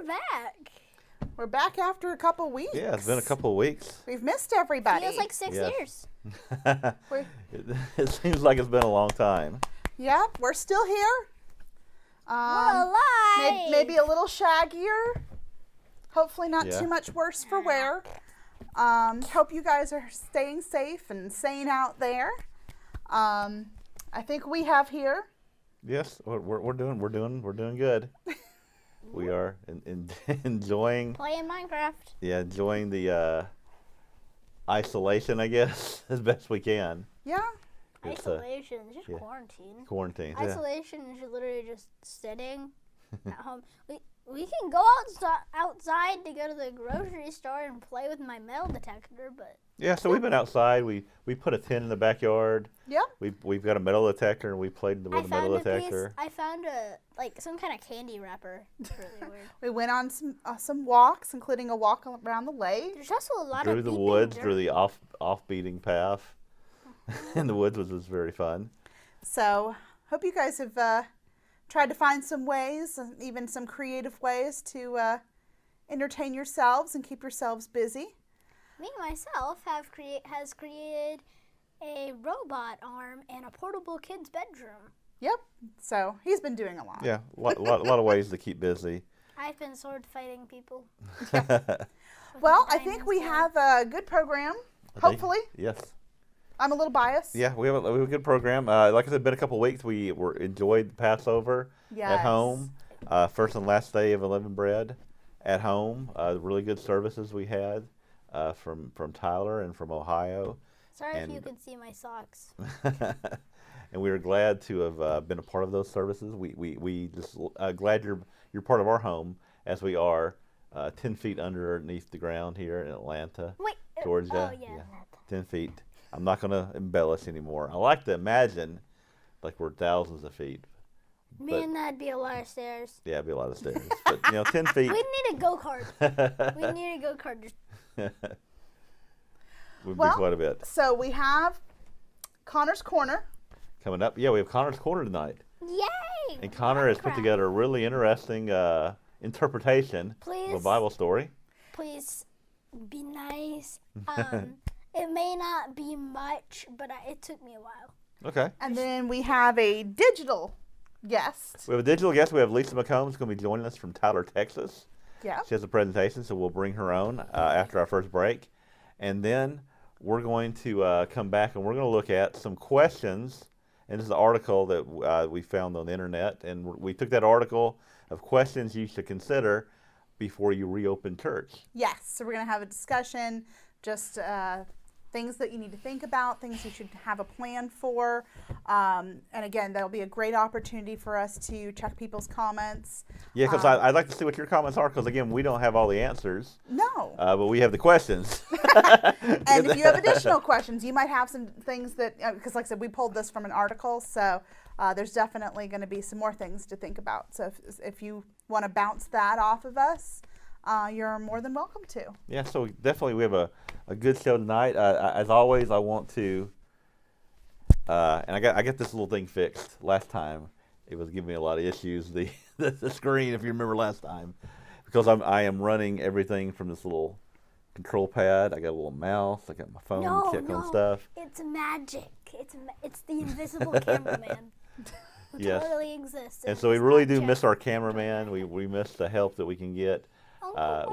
back. We're back after a couple weeks. Yeah, it's been a couple of weeks. We've missed everybody. Feels like 6 years. It seems like it's been a long time. Yeah, we're still here. We're alive. Maybe a little shaggier. Hopefully not too much worse for wear. Hope you guys are staying safe and sane out there. I think we have here. Yes, we're doing good. We are enjoying playing Minecraft. Yeah, enjoying the isolation, I guess, as best we can. Yeah. Isolation, it's just quarantine. Quarantine. Isolation is literally just sitting at home. We can go outside to go to the grocery store and play with my metal detector, but yeah. So we've been outside. We put a tent in the backyard. Yep. We've got a metal detector, and we played with the metal detector. I found some kind of candy wrapper. It's really weird. We went on some walks, including a walk around the lake. There's also a lot through of the woods, through the off-beating path. In the woods was very fun. So hope you guys have tried to find some ways, even some creative ways to entertain yourselves and keep yourselves busy. Me myself has created a robot arm and a portable kid's bedroom. Yep. So he's been doing a lot. Yeah, a lot of ways to keep busy. I've been sword fighting people. Well, I think we have a good program. Hopefully. Yes. I'm a little biased. Yeah, we have a good program. Like I said, been a couple of weeks. We enjoyed Passover at home. First and last day of Unleavened Bread at home. Really good services we had from Tyler and from Ohio. Sorry if you can see my socks. And we were glad to have been a part of those services. We just glad you're part of our home, as we are 10 feet underneath the ground here in Atlanta, Georgia. Oh, yeah. 10 feet. I'm not going to embellish anymore. I like to imagine like we're thousands of feet. Man, that'd be a lot of stairs. Yeah, it'd be a lot of stairs. But, 10 feet. We need a go-kart. We need a go-kart. Would be quite a bit. So we have Connor's Corner. Coming up. Yeah, we have Connor's Corner tonight. Yay! And Connor has put together a really interesting interpretation of a Bible story. Please be nice. It may not be much, but it took me a while. Okay. And then we have a digital guest. We have a digital guest. We have Lisa McCombs going to be joining us from Tyler, Texas. Yeah. She has a presentation, so we'll bring her on after our first break. And then we're going to come back and we're going to look at some questions. And this is an article that we found on the internet. And we took that article of questions you should consider before you reopen church. Yes. So we're going to have a discussion, just things that you need to think about, things you should have a plan for. And again, that'll be a great opportunity for us to check people's comments. Yeah, because I'd like to see what your comments are, because again, we don't have all the answers. No. But we have the questions. And if you have additional questions, you might have some things that, because like I said, we pulled this from an article, so there's definitely going to be some more things to think about. So if you want to bounce that off of us, you're more than welcome to. Yeah, so definitely we have a good show tonight. As always, I want to, and I got this little thing fixed last time. It was giving me a lot of issues, the screen, if you remember last time, because I am running everything from this little control pad. I got a little mouse. I got my phone on stuff. It's magic. It's the invisible cameraman. Who totally exists. And so we really do miss our cameraman. We miss the help that we can get. But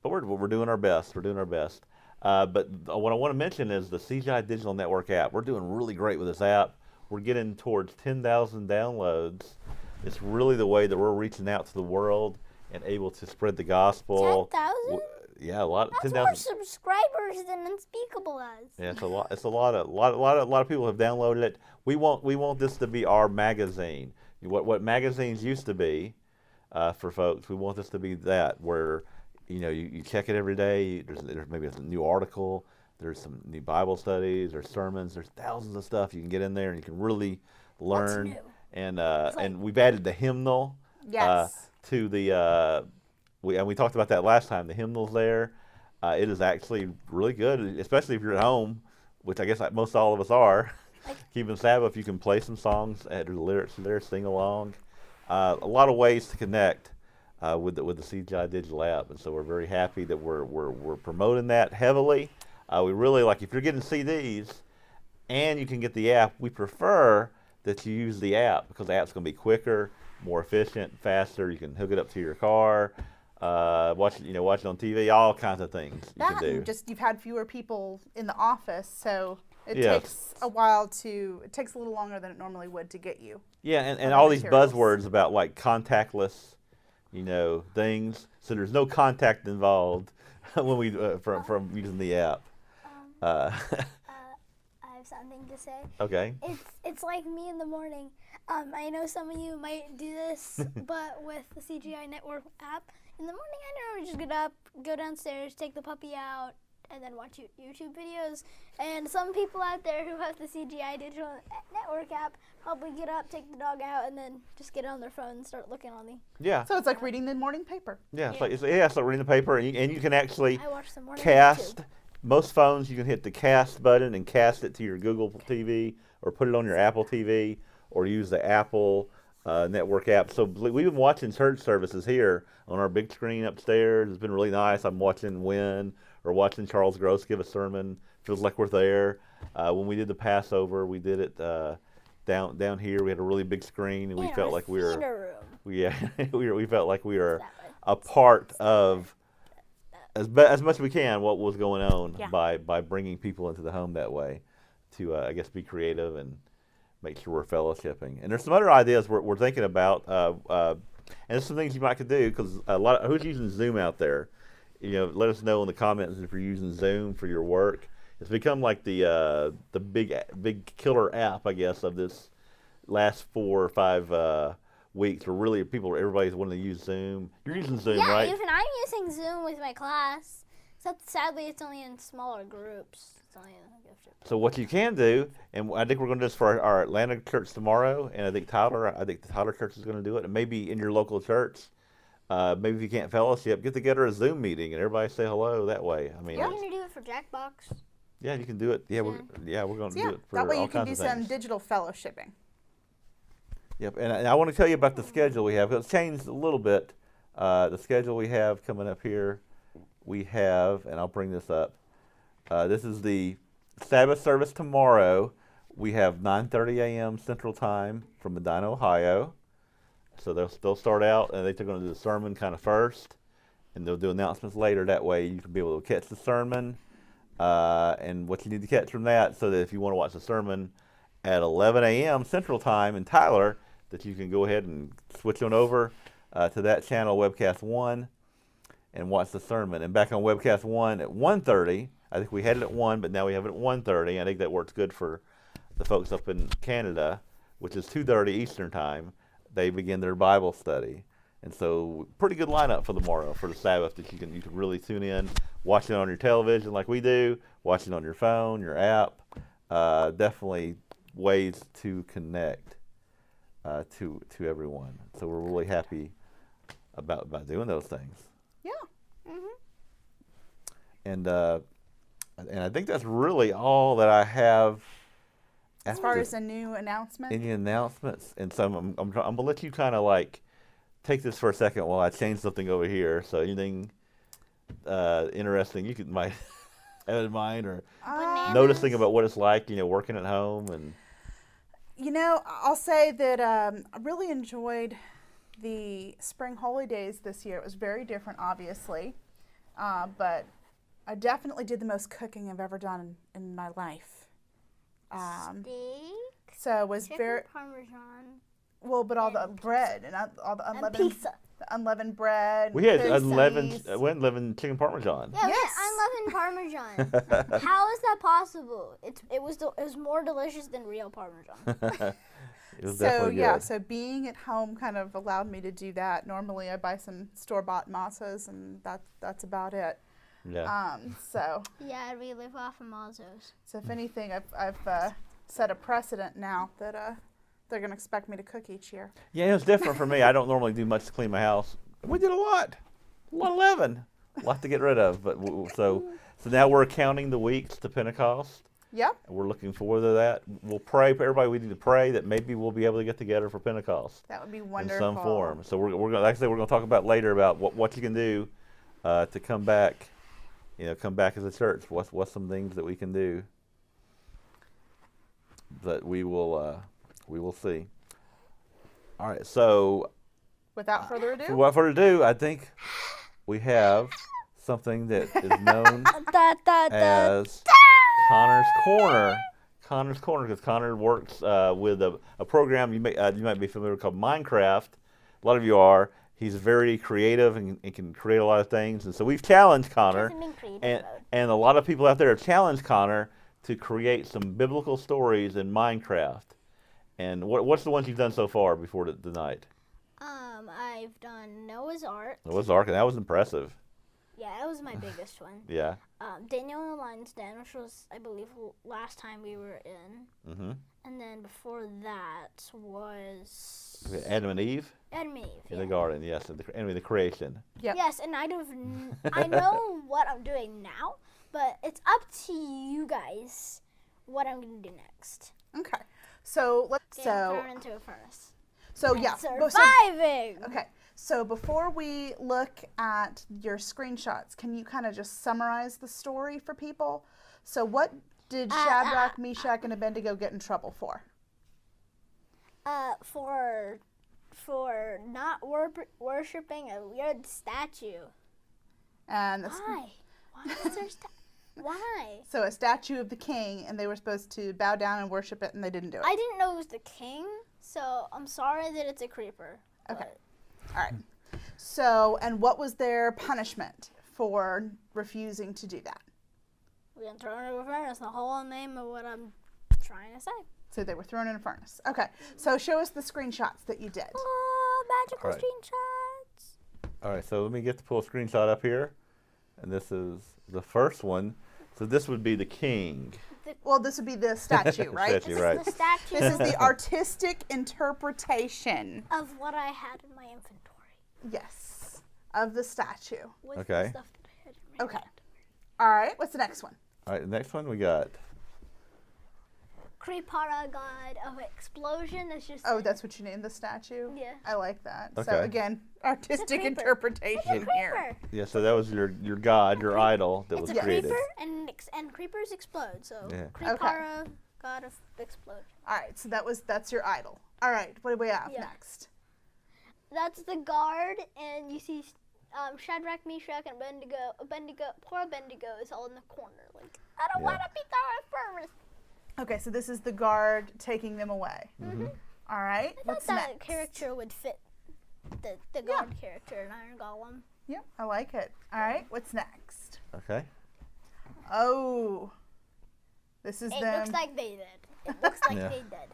we're doing our best. We're doing our best. But what I want to mention is the CGI Digital Network app. We're doing really great with this app. We're getting towards 10,000 downloads. It's really the way that we're reaching out to the world and able to spread the gospel. 10,000? Yeah, a lot. That's 10,000 more subscribers than Unspeakable has. Yeah, it's a lot. It's a lot of people have downloaded it. We want this to be our magazine. What magazines used to be. For folks, we want this to be that, where you check it every day. There's maybe a new article, there's some new Bible studies, there's sermons, there's thousands of stuff you can get in there and you can really learn. And we've added the hymnal to the we talked about that last time. The hymnals there, it is actually really good, especially if you're at home, which I guess most all of us are. Keeping Sabbath, you can play some songs, add the lyrics there, sing along. A lot of ways to connect with the CGI digital app, and so we're very happy that we're promoting that heavily. We really like if you're getting CDs and you can get the app. We prefer that you use the app because the app's going to be quicker, more efficient, faster. You can hook it up to your car, watch it on TV, all kinds of things you can do. Just you've had fewer people in the office, so it Yes. takes a while it takes a little longer than it normally would to get you. Yeah, and other all these materials. buzzwords about like contactless, things. So there's no contact involved when we from using the app. I have something to say. Okay. It's like me in the morning. I know some of you might do this, but with the CGI Network app, in the morning I normally just get up, go downstairs, take the puppy out, and then watch YouTube videos. And some people out there who have the CGI Digital Network app probably get up, take the dog out, and then just get on their phone and start looking on the. Yeah. So it's like reading the morning paper. Yeah. It's like reading the paper, and you can actually I watch the morning cast. YouTube. Most phones, you can hit the cast button and cast it to your Google TV or put it on your Apple TV or use the Apple network app. So we've been watching church services here on our big screen upstairs. It's been really nice. I'm watching Wynn or watching Charles Gross give a sermon. Feels like we're there. When we did the Passover, we did it down here. We had a really big screen, and we felt like we were we felt like we were a part of as much as we can what was going on by bringing people into the home that way to I guess be creative and make sure we're fellowshipping. And there's some other ideas we're thinking about, and there's some things you might could do because who's using Zoom out there? Let us know in the comments if you're using Zoom for your work. It's become like the big killer app, I guess, of this last 4 or 5 weeks where really everybody's wanting to use Zoom. You're using Zoom, right? Yeah, even I'm using Zoom with my class. Except sadly, it's only in smaller groups. It's only in a gift. So what you can do, and I think we're going to do this for our Atlanta church tomorrow, and I think the Tyler church is going to do it, and maybe in your local church. Maybe if you can't fellowship, get together a Zoom meeting and everybody say hello that way. I mean, Are you going to do it for Jackbox? Yeah, you can do it. Yeah, we're going to do it for that way all you can kinds do of some things. digital fellowshipping. Yep, and I want to tell you about the schedule we have. It's changed a little bit. The schedule we have coming up here, we have, and I'll bring this up. This is the Sabbath service tomorrow. We have 9:30 a.m. Central Time from Medina, Ohio. So they'll start out, and they're going to do the sermon kind of first, and they'll do announcements later. That way you can be able to catch the sermon and what you need to catch from that, so that if you want to watch the sermon at 11 a.m. Central Time in Tyler, that you can go ahead and switch on over to that channel, Webcast 1, and watch the sermon. And back on Webcast 1 at 1:30, I think we had it at 1, but now we have it at 1:30. I think that works good for the folks up in Canada, which is 2:30 Eastern Time. They begin their Bible study. And so pretty good lineup for tomorrow for the Sabbath that you can really tune in, watch it on your television like we do, watch it on your phone, your app. Definitely ways to connect to everyone. So we're really happy about doing those things. Yeah. And I think that's really all that I have. As far as a new announcement? Any announcements? And so I'm going to let you kind of like take this for a second while I change something over here. So anything interesting you might have in mind or noticing about what it's like, working at home and. I'll say that I really enjoyed the spring holidays this year. It was very different, obviously, but I definitely did the most cooking I've ever done in my life. Steak? So it was Chicken very Parmesan. well, but all the bread and all the And unleavened, pizza. the unleavened bread. We had cookies. 11 chicken parmesan. Yeah, Yes. we had unleavened Parmesan. How is that possible? It was more delicious than real Parmesan. It was So definitely yeah, good. so being at home kind of allowed me to do that. Normally, I buy some store-bought matzahs, and that's about it. Yeah. So Yeah, we live off of Mazos. if anything, I've set a precedent now that they're going to expect me to cook each year. Yeah, it's different for me. I don't normally do much to clean my house. We did a lot 11, a lot to get rid of. But so now we're counting the weeks to Pentecost. Yep. And we're looking forward to that. We'll pray for everybody. We need to pray that maybe we'll be able to get together for Pentecost That would be in wonderful. some form. So we're going, like I said, we're going to talk about later about what you can do to come back. Come back as a church. What's some things that we can do that we will see. All right. So Without further ado. without further ado, I think we have something that is known as Connor's Corner. Connor's Corner, because Connor works with a program you might be familiar with called Minecraft. A lot of you are. He's very creative and can create a lot of things. And so we've challenged Connor, and a lot of people out there have challenged Connor to create some biblical stories in Minecraft. And what's the ones you've done so far before the night? I've done Noah's Ark. Noah's Ark, and that was impressive. Yeah, that was my biggest one. Yeah. Daniel and the Lion's Den, which was, I believe, last time we were in. Mm-hmm. And then before that was Adam and Eve? Adam and Eve, In the garden, yes. The creation. Yep. Yes, and I know what I'm doing now, but it's up to you guys what I'm going to do next. Okay. So let's Getting thrown into a furnace. So And yeah. surviving. Okay. So before we look at your screenshots, can you kind of just summarize the story for people? So what did Shadrach, Meshach, and Abednego get in trouble for? For not worshiping a weird statue. And Why? Why is there Why? so a statue of the king, and they were supposed to bow down and worship it, and they didn't do it. I didn't know it was the king, so I'm sorry that it's a creeper. Okay. All right. So, and what was their punishment for refusing to do that? We're going to throw it in a furnace, the whole name of what I'm trying to say. So they were thrown in a furnace. Okay. So show us the screenshots that you did. Oh, magical All right. screenshots. All right, so let me get the full screenshot up here. And this is the first one. So this would be the king. Well, this would be the statue, right? Statue, This right. is the statue This is the artistic interpretation, of what I had in my inventory. yes, of the statue. With Okay. the stuff that I had in my Okay. All right. What's the next one? All right, the next one we got. Kripara, god of explosion. That's just Oh, that's what you named the statue? Yeah. I like that. So Okay. again, artistic creeper. interpretation here. creeper. Yeah, so that was your god, your idol that was It's a created. creeper, and creepers explode. So Yeah. Kripara, god of explosion. All right. So that's your idol. All right. What do we have Yeah. next? That's the guard, and you see Shadrach, Meshach, and Abednego. Poor Abednego is all in the corner. Like, I don't Yeah. want to be thrown in furnace. Okay. So this is the guard taking them away. Mm-hmm. All right. I thought What's that next? character would fit the guard character in Iron Golem. Yep. I like it. All right. What's next? Okay. Oh. This is It them. looks like they did. It looks like Yeah. they did.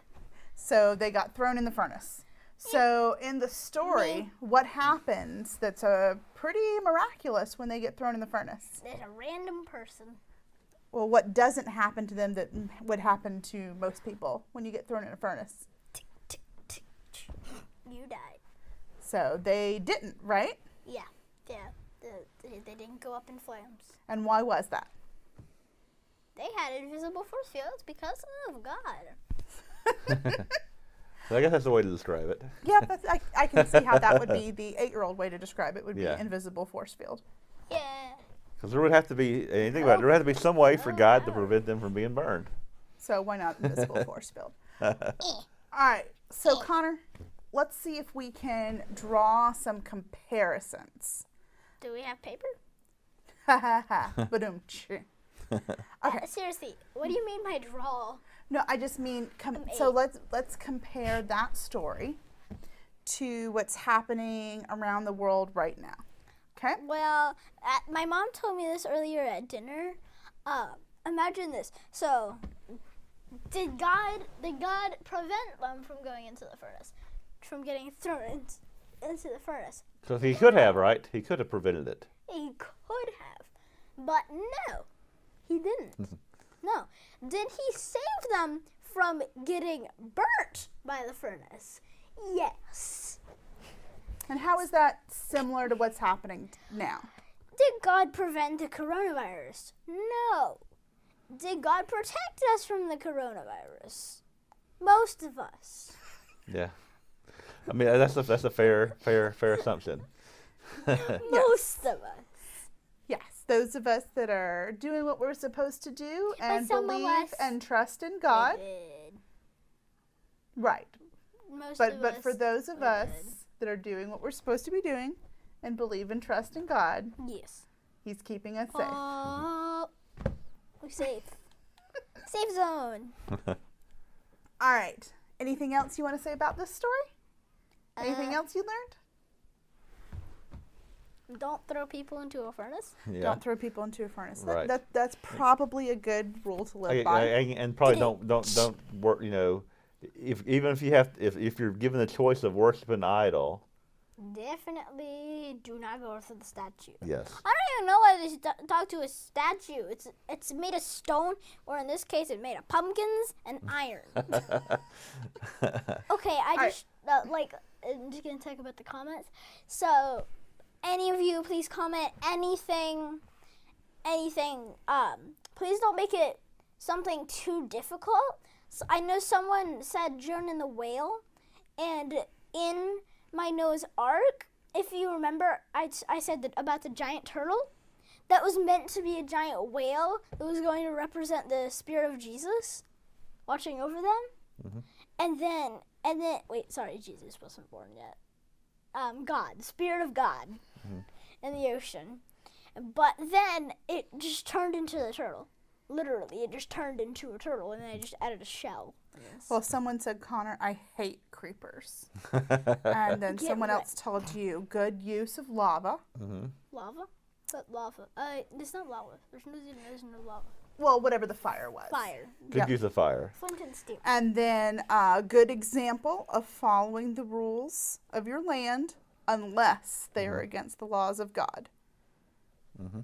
So they got thrown in the furnace. So in the story, what happens that's pretty miraculous when they get thrown in the furnace? There's a random person. Well, what doesn't happen to them that would happen to most people when you get thrown in a furnace? You died. So they didn't, right? Yeah. They didn't go up in flames. And why was that? They had invisible force fields because of God. So I guess that's the way to describe it. Yeah, I can see how that would be the 8-year-old way to describe it, would be Yeah. invisible force field. Yeah. Because there would have to be, and think about it, there would have to be some way for God to prevent them from being burned. So why not invisible force field? All right, so Connor, let's see if we can draw some comparisons. Do we have paper? Ha ha ha. Ba-dum-tsh. Okay. Seriously, what do you mean by draw? No, I just mean so let's compare that story to what's happening around the world right now. Okay? Well, my mom told me this earlier at dinner. Imagine this. So, did God prevent them from going into the furnace, from getting thrown into the furnace? So he could have, right? He could have prevented it. He could have, but no, he didn't. No. Did he save them from getting burnt by the furnace? Yes. And how is that similar to what's happening now? Did God prevent the coronavirus? No. did God protect us from the coronavirus? Most of us. Yeah. I mean, that's a fair assumption. Most of us. Yes, those of us that are doing what we're supposed to do and some of believe us and trust in God. Did. Right. Most But of but us for those of we us did. that are doing what we're supposed to be doing and believe and trust in God, Yes. He's keeping us safe. We're safe. Safe zone. All right. Anything else you want to say about this story? Anything else you learned? Don't throw people into a furnace. Yeah. Don't throw people into a furnace. Right. That's probably a good rule to live by. And probably don't work. You know, even if you have if you're given the choice of worshiping an idol. Definitely do not go to the statue. Yes. I don't even know why they talk to a statue. It's made of stone, or in this case, it's made of pumpkins and iron. Okay, I'm just gonna talk about the comments. So, any of you, please comment anything. Please don't make it something too difficult. So I know someone said Jonah and the whale, and in my Noah's Ark, if you remember, I said that about the giant turtle. That was meant to be a giant whale that was going to represent the spirit of Jesus watching over them. Mm-hmm. And then, wait, sorry, Jesus wasn't born yet. God, the spirit of God in the ocean. But then it just turned into the turtle. Literally, it just turned into a turtle, and then I just added a shell. Well, someone said, Connor, I hate creepers. And then someone else told you, good use of lava. Mm-hmm. Lava? But lava. It's not lava. There's no lava. Well, whatever the fire was. Fire. Good use of fire. Flint and steel. And then a good example of following the rules of your land unless they are against the laws of God. Mm-hmm.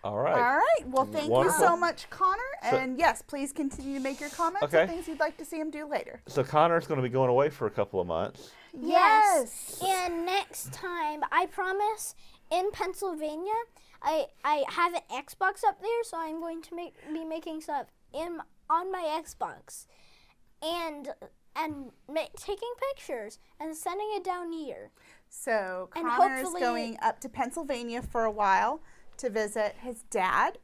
All right. All right. Well, thank Wonderful. you so much, Connor. And yes, please continue to make your comments Okay. of things you'd like to see him do later. So Connor's going to be going away for a couple of months. Yes. And next time, I promise, in Pennsylvania, I have an Xbox up there, so I'm going to be making stuff on my Xbox, and taking pictures and sending it down here. So And Connor is hopefully- going up to Pennsylvania for a while to visit his dad.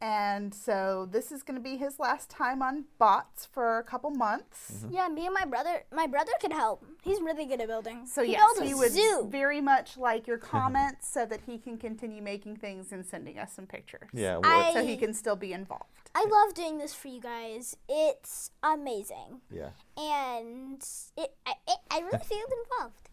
And so this is going to be his last time on bots for a couple months. Yeah, me and my brother could help. He's really good at building. So he yes, built he a would zoo. very much like your comments so that he can continue making things and sending us some pictures. Yeah. So he can still be involved. I love doing this for you guys. It's amazing. Yeah. And I really feel involved.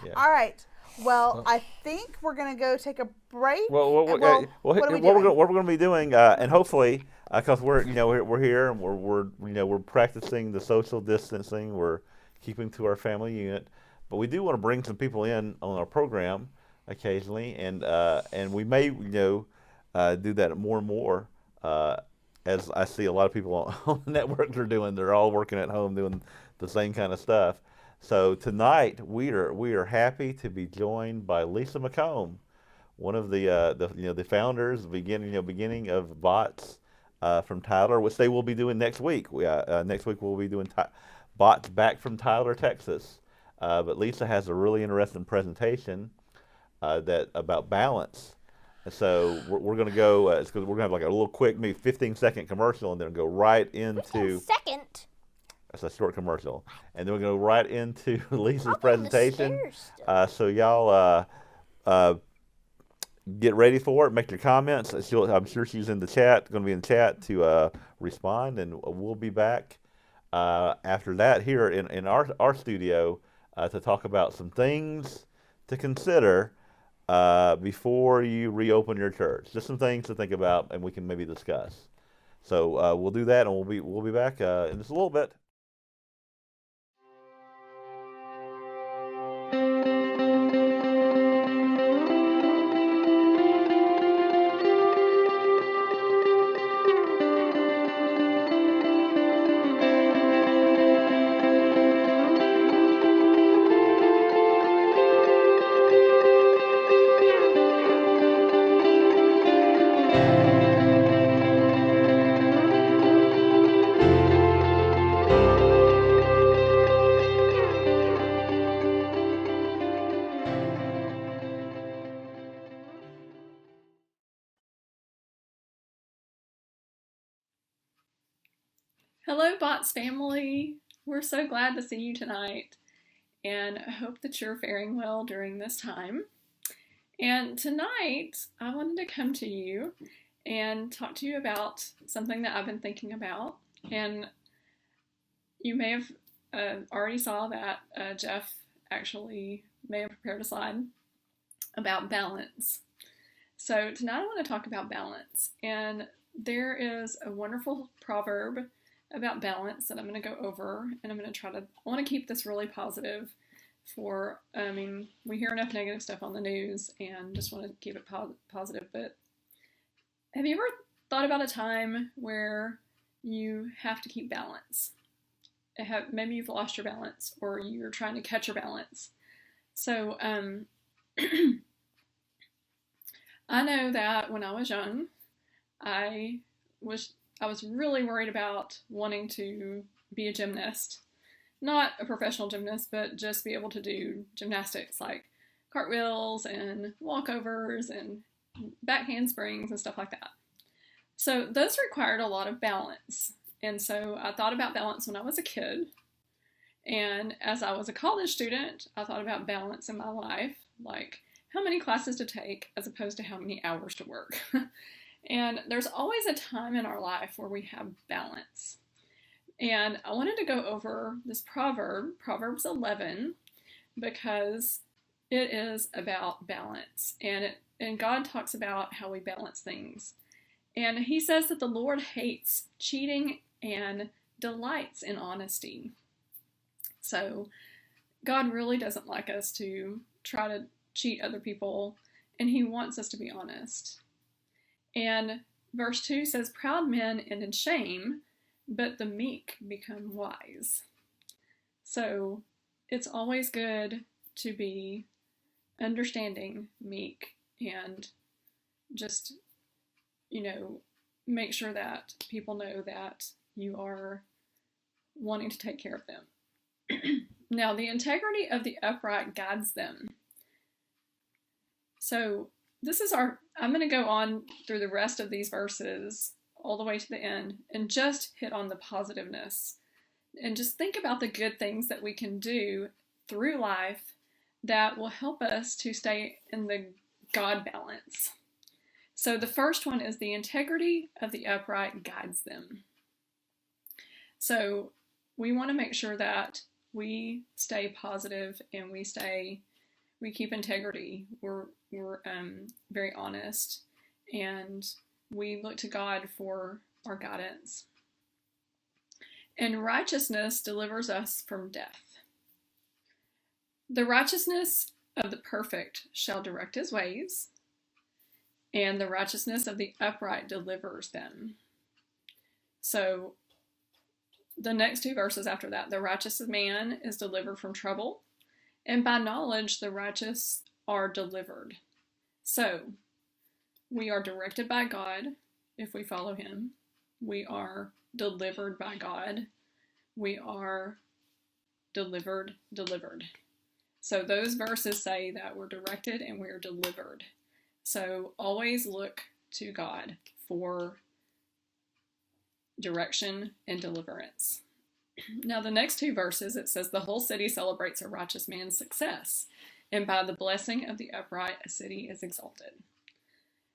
Yeah. All right. Well, I think we're going to go take a break. What we're going to be doing, and hopefully, because we're here and we're practicing the social distancing, we're keeping to our family unit, but we do want to bring some people in on our program occasionally, and we may do that more and more. As I see a lot of people on the networks are doing, they're all working at home doing the same kind of stuff. So tonight we are happy to be joined by Lisa McComb, one of the founders, beginning of bots from Tyler, which they will be doing next week. Next week we'll be doing bots back from Tyler, Texas. But Lisa has a really interesting presentation about balance. And so we're going to go. We're going to have like a little quick, maybe 15-second commercial, and then go right into. Second. That's a short commercial, and then we're going to go right into Lisa's Up on the presentation. stairs still. So y'all get ready for it. Make your comments. I'm sure she's in the chat. Going to be in the chat to respond, and we'll be back after that here in our studio to talk about some things to consider before you reopen your church. Just some things to think about, and we can maybe discuss. So we'll do that, and we'll be back in just a little bit. Hello, Bots family. We're so glad to see you tonight, and I hope that you're faring well during this time. And tonight, I wanted to come to you and talk to you about something that I've been thinking about. And you may have already saw that Jeff actually may have prepared a slide about balance. So tonight I want to talk about balance. And there is a wonderful proverb about balance that I'm going to go over, and I want to keep this really positive we hear enough negative stuff on the news and just want to keep it positive, but have you ever thought about a time where you have to keep balance? Maybe you've lost your balance, or you're trying to catch your balance. So, I know that when I was young, I was really worried about wanting to be a gymnast. Not a professional gymnast, but just be able to do gymnastics like cartwheels and walkovers and back handsprings and stuff like that. So those required a lot of balance. And so I thought about balance when I was a kid. And as I was a college student, I thought about balance in my life, like how many classes to take as opposed to how many hours to work. And there's always a time in our life where we have balance. And I wanted to go over this proverb, Proverbs 11, because it is about balance. And God talks about how we balance things. And he says that the Lord hates cheating and delights in honesty. So God really doesn't like us to try to cheat other people, and he wants us to be honest. And verse 2 says, proud men end in shame, but the meek become wise. So it's always good to be understanding, meek, and just, make sure that people know that you are wanting to take care of them. Now, the integrity of the upright guides them. So I'm going to go on through the rest of these verses all the way to the end and just hit on the positiveness and just think about the good things that we can do through life that will help us to stay in the God balance. So the first one is the integrity of the upright guides them. So we want to make sure that we stay positive and we keep integrity. We're very honest, and we look to God for our guidance. And righteousness delivers us from death. The righteousness of the perfect shall direct his ways, and the righteousness of the upright delivers them. So the next two verses after that, the righteous man is delivered from trouble, and by knowledge the righteous are delivered. So we are directed by God if we follow him. We are delivered by God. We are delivered. So those verses say that we're directed and we're delivered. So always look to God for direction and deliverance. Now the next two verses, it says, the whole city celebrates a righteous man's success, and by the blessing of the upright a city is exalted.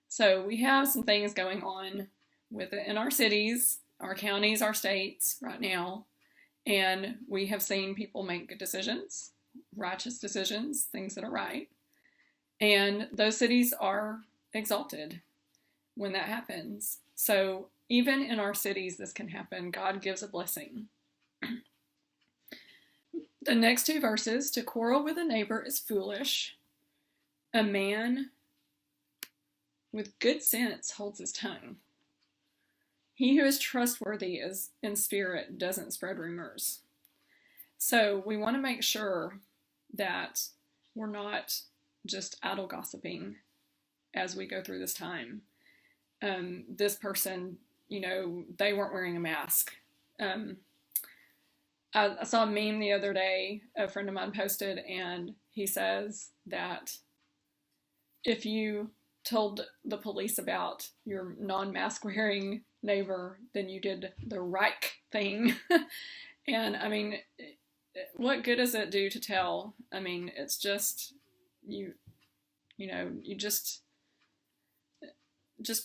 So we have some things going on in our cities, our counties, our states right now, and we have seen people make good decisions, righteous decisions, things that are right, and those cities are exalted when that happens. So even in our cities this can happen. God gives a blessing. The next two verses, to quarrel with a neighbor is foolish. A man with good sense holds his tongue. He who is trustworthy is in spirit doesn't spread rumors. So we want to make sure that we're not just idle gossiping as we go through this time. This person, they weren't wearing a mask. I saw a meme the other day, a friend of mine posted, and he says that if you told the police about your non-mask wearing neighbor, then you did the right thing. And I mean, what good does it do to tell? I mean, it's just, you know, you just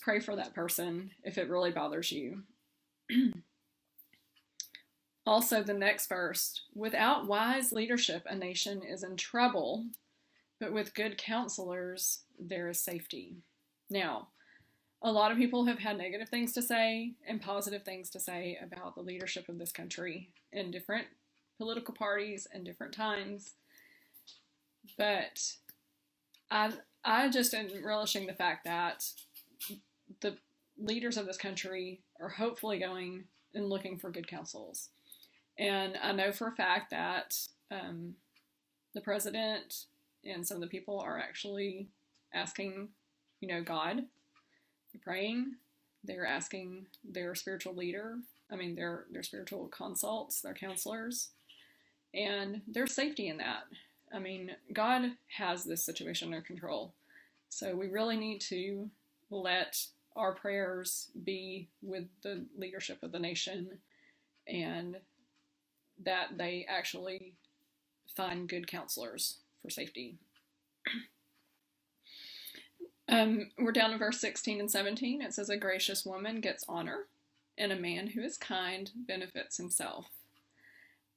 pray for that person if it really bothers you. Also, the next verse, without wise leadership, a nation is in trouble, but with good counselors, there is safety. Now, a lot of people have had negative things to say and positive things to say about the leadership of this country in different political parties and different times. But I just am relishing the fact that the leaders of this country are hopefully going and looking for good counsels. And I know for a fact that the president and some of the people are actually asking, you know, God. They're praying. They're asking their spiritual leader, their spiritual consults, their counselors, and there's safety in that. I mean, God has this situation under control. So we really need to let our prayers be with the leadership of the nation, and that they actually find good counselors for safety. We're down to verse 16 and 17. It says, a gracious woman gets honor, and a man who is kind benefits himself.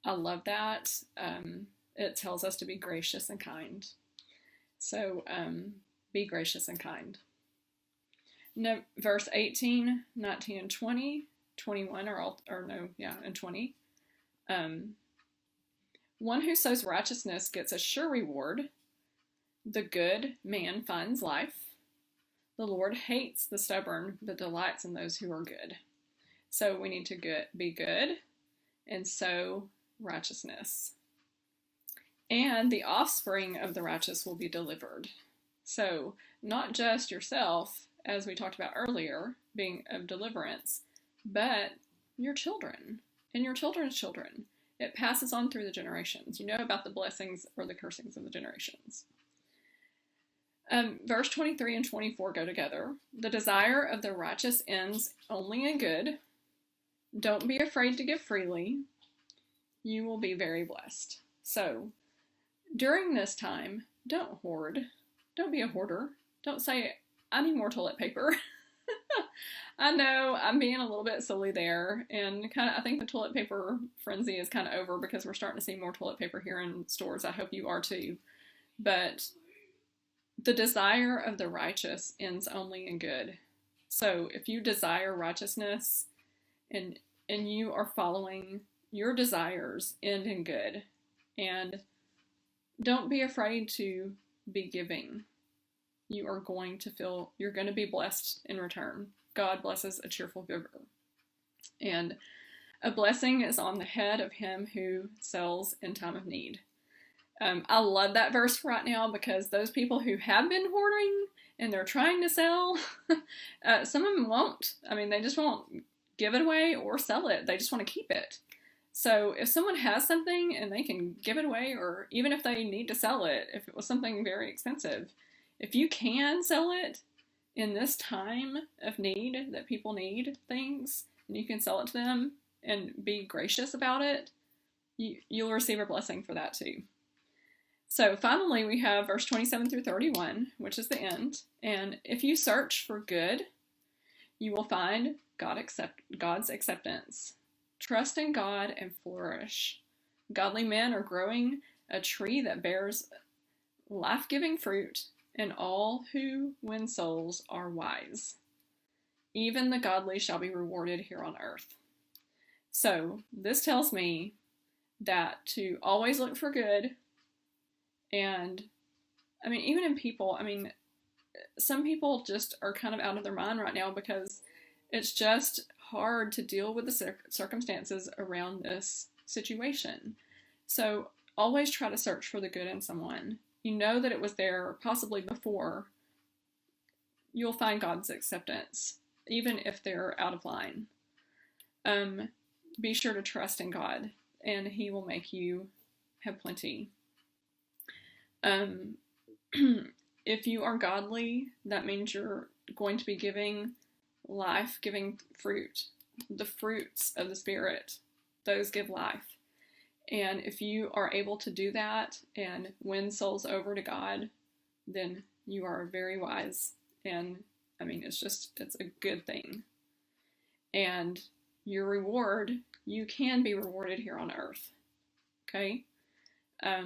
I love that. It tells us to be gracious and kind. So be gracious and kind. No, verse 18, 19, and 20. 21 and 20. One who sows righteousness gets a sure reward. The good man finds life. The Lord hates the stubborn, but delights in those who are good. So we need to be good and sow righteousness. And the offspring of the righteous will be delivered. So not just yourself, as we talked about earlier, being of deliverance, but your children and your children's children. It passes on through the generations. You know about the blessings or the cursings of the generations. Verse 23 and 24 go together. The desire of the righteous ends only in good. Don't be afraid to give freely. You will be very blessed. So, during this time, don't hoard. Don't be a hoarder. Don't say, I need more toilet paper. I know I'm being a little bit silly there, and I think the toilet paper frenzy is kind of over because we're starting to see more toilet paper here in stores. I hope you are too. But the desire of the righteous ends only in good. So if you desire righteousness and you are following your desires, end in good. And don't be afraid to be giving. You're going to be blessed in return. God blesses a cheerful giver. And a blessing is on the head of him who sells in time of need. I love that verse right now because those people who have been hoarding and they're trying to sell, some of them won't. They just won't give it away or sell it. They just want to keep it. So if someone has something and they can give it away, or even if they need to sell it, if it was something very expensive, if you can sell it in this time of need that people need things, and you can sell it to them and be gracious about it, you'll receive a blessing for that too. So finally, we have verse 27 through 31, which is the end. And if you search for good, you will find God's acceptance. Trust in God and flourish. Godly men are growing a tree that bears life-giving fruit, and all who win souls are wise. Even the godly shall be rewarded here on earth. So this tells me that to always look for good. And even in people, some people just are kind of out of their mind right now because it's just hard to deal with the circumstances around this situation. So always try to search for the good in someone. You know that it was there possibly before. You'll find God's acceptance, even if they're out of line. Be sure to trust in God, and He will make you have plenty. If you are godly, that means you're going to be giving life-giving fruit. the fruits of the Spirit, those give life. And if you are able to do that and win souls over to God, then you are very wise. And I mean, it's a good thing. And your reward, you can be rewarded here on earth. Okay? I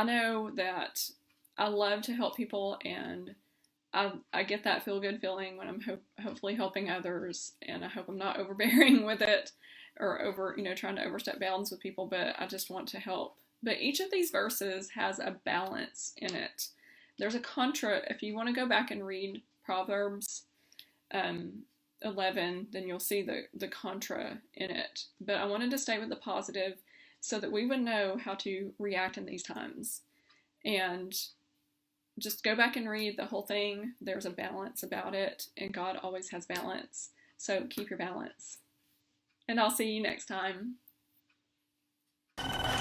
know that I love to help people, and I get that feel-good feeling when I'm hopefully helping others, and I hope I'm not overbearing with it or trying to overstep bounds with people, but I just want to help. But each of these verses has a balance in it. There's a contra. If you want to go back and read Proverbs 11, then you'll see the contra in it. But I wanted to stay with the positive so that we would know how to react in these times. And just go back and read the whole thing. There's a balance about it, and God always has balance. So keep your balance. And I'll see you next time.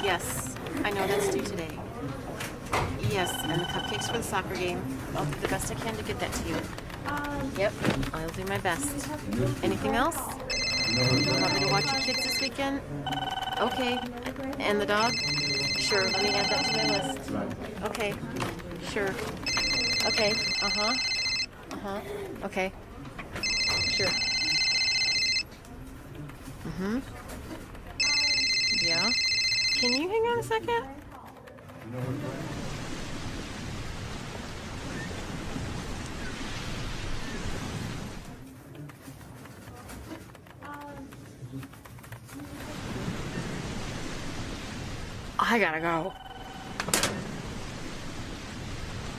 Yes, I know that's due today. Yes, and the cupcakes for the soccer game. I'll do the best I can to get that to you. Yep, I'll do my best. Anything else? Want me to watch your kids this weekend? Okay. And the dog? Sure, let me add that to my list. Okay, sure. Okay, okay. Sure. Yeah. Can you hang on a second? I gotta go.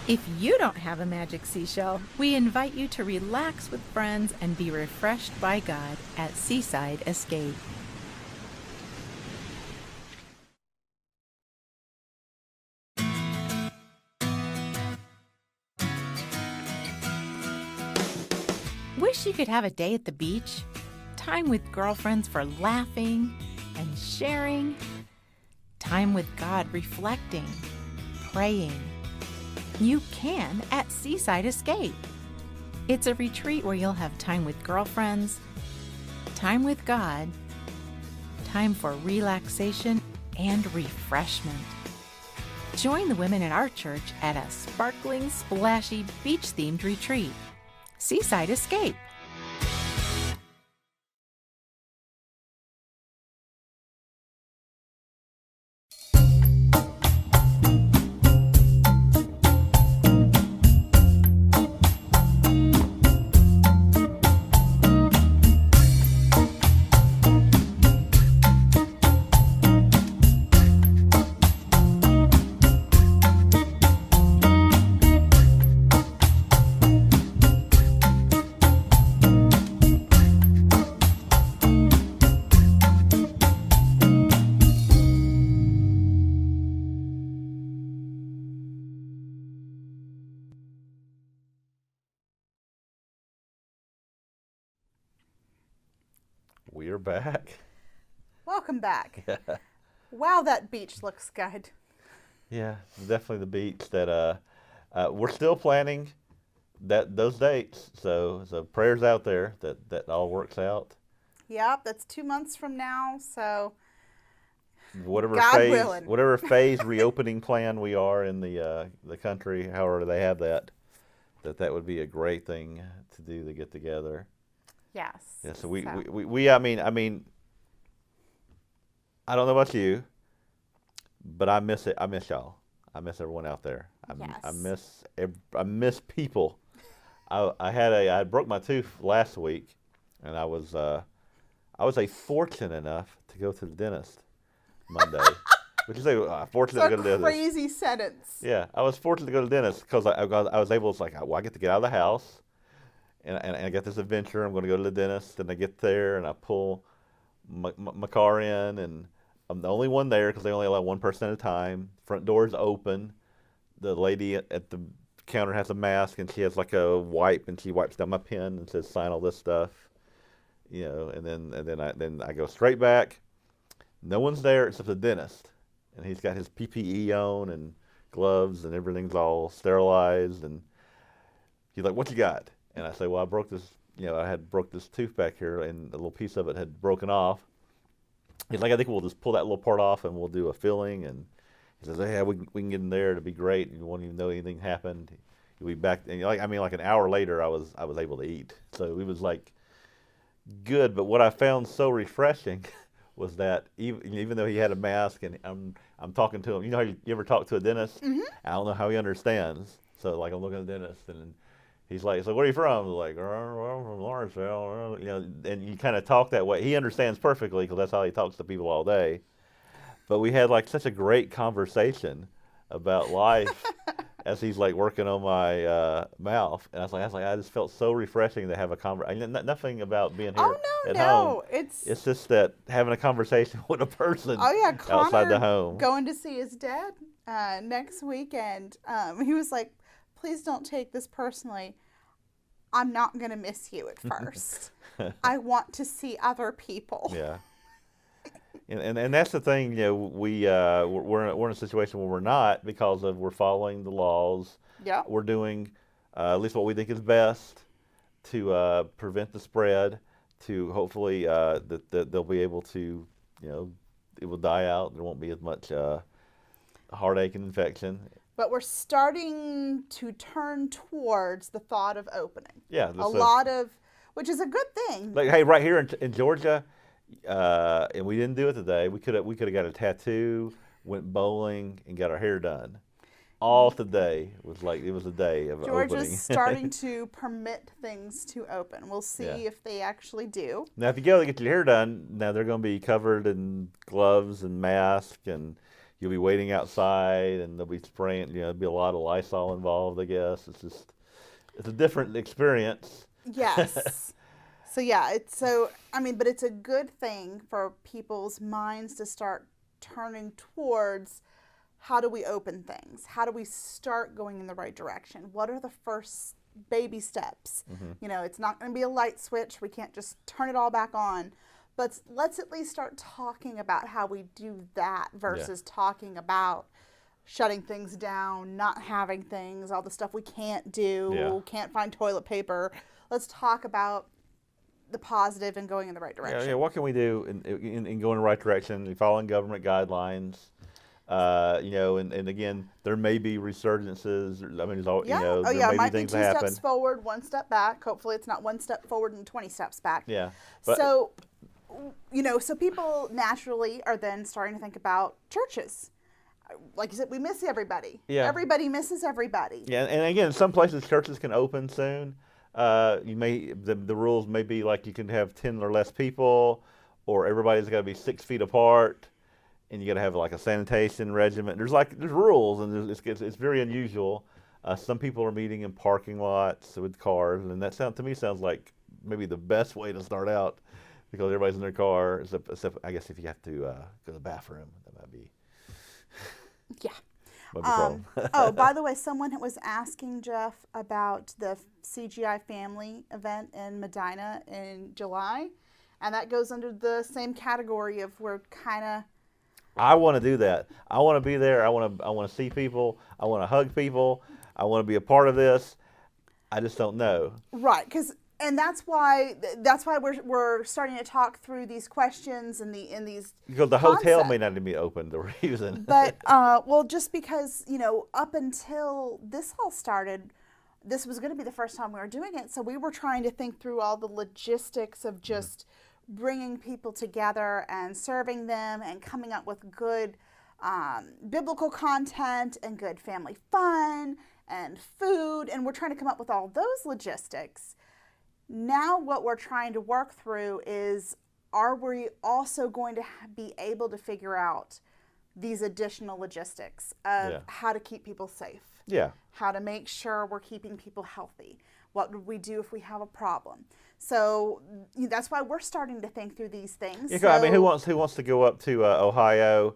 If you don't have a magic seashell, we invite you to relax with friends and be refreshed by God at Seaside Escape. Wish you could have a day at the beach? Time with girlfriends for laughing and sharing. Time with God reflecting, praying. You can at Seaside Escape. It's a retreat where you'll have time with girlfriends, time with God, time for relaxation and refreshment. Join the women at our church at a sparkling, splashy, beach-themed retreat. Seaside Escape. We're back. Welcome back. Wow, that beach looks good. Yeah, definitely the beach that we're still planning those dates. So prayers out there that all works out. Yep, that's 2 months from now. So Whatever God phase, willing. whatever phase reopening plan we are in the country, however they have that would be a great thing to do to get together. Yes. Yeah. So we I mean, I don't know about you, but I miss it. I miss y'all. I miss everyone out there. I miss people. I broke my tooth last week, and I was fortunate enough to go to the dentist Monday. Would you say fortunate to go to the dentist? Crazy sentence. Yeah, I was fortunate to go to the dentist because I was able. It's like, well, I get to get out of the house, and I got this adventure. I'm going to go to the dentist, and I get there, and I pull my car in, and I'm the only one there because they only allow one person at a time. Front door is open. The lady at the counter has a mask, and she has like a wipe, and she wipes down my pen and says, "Sign all this stuff," and then I go straight back. No one's there except the dentist, and he's got his PPE on and gloves, and everything's all sterilized. And he's like, "What you got?" And I say, "Well, I broke this I had broke this tooth back here, and a little piece of it had broken off. He's like, I think we'll just pull that little part off, and we'll do a filling. And he says, yeah, we can get in there. It'll be great. You won't even know anything happened. You'll be back. And like an hour later, I was able to eat. So it was like good. But what I found so refreshing was that even though he had a mask, and I'm talking to him, how you ever talk to a dentist? Mm-hmm. I don't know how he understands. So like I'm looking at the dentist, and he's like, so where are you from? I'm like, well, from Lawrenceville. And you kind of talk that way. He understands perfectly because that's how he talks to people all day. But we had like such a great conversation about life as he's like working on my mouth, and I was like, I just felt so refreshing to have a conversation. Nothing about being here at home. It's just that having a conversation with a person. Oh yeah, Connor, outside the home. Going to see his dad next weekend. He was like, please don't take this personally. I'm not gonna miss you at first. I want to see other people. Yeah. And that's the thing, we're in a situation where we're not because we're following the laws. Yeah. We're doing at least what we think is best to prevent the spread. To hopefully that they'll be able to, it will die out. There won't be as much heartache and infection. But we're starting to turn towards the thought of opening. Yeah. Which is a good thing. Like, hey, right here in Georgia. And we didn't do it today. We could have got a tattoo, went bowling, and got our hair done. All today it was a day of opening. Georgia's starting to permit things to open. We'll see if they actually do. Now, if you go to get your hair done, now they're going to be covered in gloves and masks, and you'll be waiting outside, and they'll be spraying. There'll be a lot of Lysol involved. I guess it's a different experience. Yes. So yeah, but it's a good thing for people's minds to start turning towards how do we open things? How do we start going in the right direction? What are the first baby steps? Mm-hmm. It's not going to be a light switch. We can't just turn it all back on. But let's at least start talking about how we do that versus talking about shutting things down, not having things, all the stuff we can't do, can't find toilet paper. Let's talk about the positive and going in the right direction. Yeah. What can we do in going in the right direction? Following government guidelines. And again, there may be resurgences. I mean, there may be things that happen. 2 steps forward, 1 step back. Hopefully, it's not 1 step forward and 20 steps back. Yeah. So people naturally are then starting to think about churches. Like you said, we miss everybody. Yeah. Everybody misses everybody. Yeah, and again, some places churches can open soon. The rules may be like you can have 10 or less people, or everybody's got to be 6 feet apart, and you got to have like a sanitation regimen. There's rules, and it's very unusual. Some people are meeting in parking lots with cars, and that to me sounds like maybe the best way to start out, because everybody's in their car. Except I guess if you have to go to the bathroom, that might be. Yeah. By the way, someone was asking Jeff about the CGI family event in Medina in July, and that goes under the same category of we're kind of. I want to do that. I want to be there. I want to see people. I want to hug people. I want to be a part of this. I just don't know. Right, and that's why we're starting to talk through these questions and these. Because the hotel may not be open. The reason. But just because up until this all started, this was going to be the first time we were doing it, so we were trying to think through all the logistics of just bringing people together and serving them and coming up with good biblical content and good family fun and food, and we're trying to come up with all those logistics. Now what we're trying to work through is, are we also going to be able to figure out these additional logistics of how to keep people safe? Yeah. How to make sure we're keeping people healthy? What would we do if we have a problem? So that's why we're starting to think through these things. Yeah, I mean, who wants to go up to Ohio?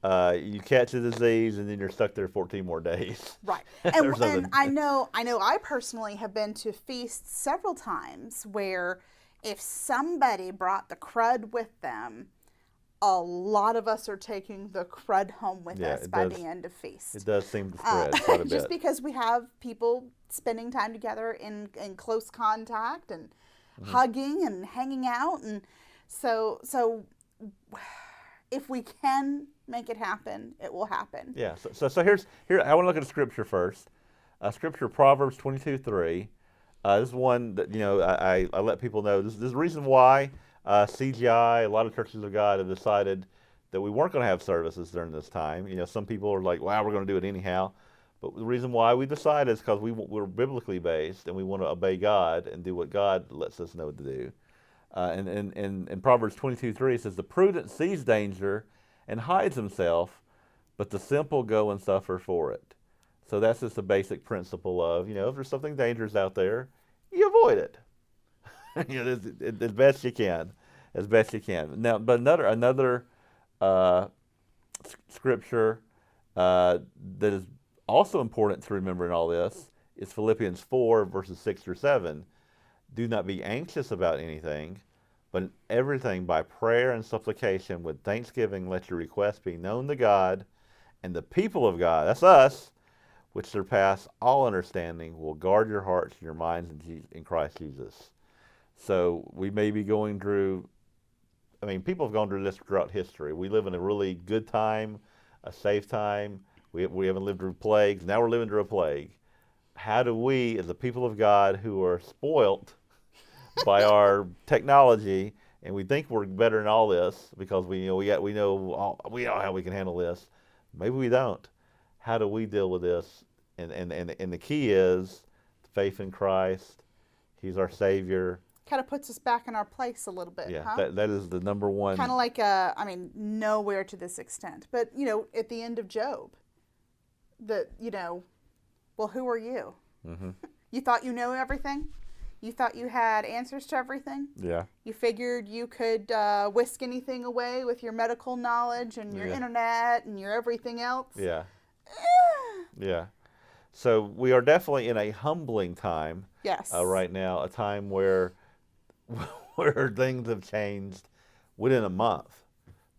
You catch the disease, and then you're stuck there 14 more days. Right. And I know I personally have been to feasts several times where if somebody brought the crud with them, a lot of us are taking the crud home with us by the end of feast. It does seem to spread quite a bit. Just because we have people spending time together in close contact, and hugging and hanging out. And so if we can make it happen, it will happen. Yeah. So here I want to look at the scripture first. Scripture, Proverbs 22:3. This is one that, I let people know. This is the reason why CGI, a lot of churches of God have decided that we weren't going to have services during this time. Some people are like, wow, we're going to do it anyhow. But the reason why we decided is because we're biblically based and we want to obey God and do what God lets us know to do. And in Proverbs 22:3, it says, the prudent sees danger and hides himself, but the simple go and suffer for it. So that's just a basic principle of, if there's something dangerous out there, you avoid it. As best you can, Now, but another scripture that is also important to remember in all this is Philippians 4, verses 6 through 7. Do not be anxious about anything, but in everything by prayer and supplication with thanksgiving let your requests be known to God, and the people of God, that's us, which surpass all understanding, will guard your hearts and your minds in Christ Jesus. So we may be going through, people have gone through this throughout history. We live in a really good time, a safe time. We haven't lived through plagues. Now we're living through a plague. How do we, as the people of God who are spoilt by our technology, and we think we're better than all this because we know how we can handle this, maybe we don't. How do we deal with this? And the key is faith in Christ. He's our Savior. Kind of puts us back in our place a little bit, yeah, huh? that is the number one. Kind of like, nowhere to this extent. But, at the end of Job, well, who are you? Mm-hmm. You thought you knew everything? You thought you had answers to everything? Yeah. You figured you could whisk anything away with your medical knowledge and your internet and your everything else? Yeah. Yeah. So we are definitely in a humbling time. Yes. Right now, a time where things have changed within a month.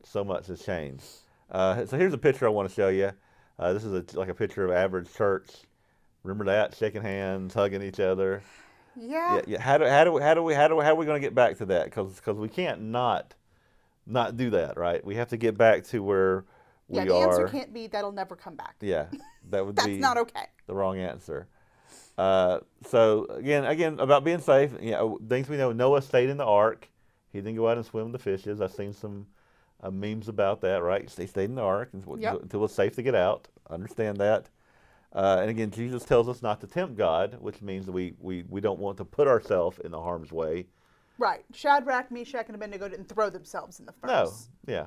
So much has changed. So here's a picture I want to show you. This is like a picture of average church. Remember that? Shaking hands, hugging each other. Yeah. Yeah. How are we going to get back to that? Because we can't not do that, right? We have to get back to where we are. Yeah, the answer can't be that'll never come back. Yeah, that would That's be not okay. the wrong answer. So again, about being safe. Things we know. Noah stayed in the ark. He didn't go out and swim with the fishes. I've seen some memes about that. Right? They stayed in the ark until it's safe to get out. Understand that. And again, Jesus tells us not to tempt God, which means that we don't want to put ourselves in the harm's way. Right. Shadrach, Meshach, and Abednego didn't throw themselves in the furnace. No. Yeah.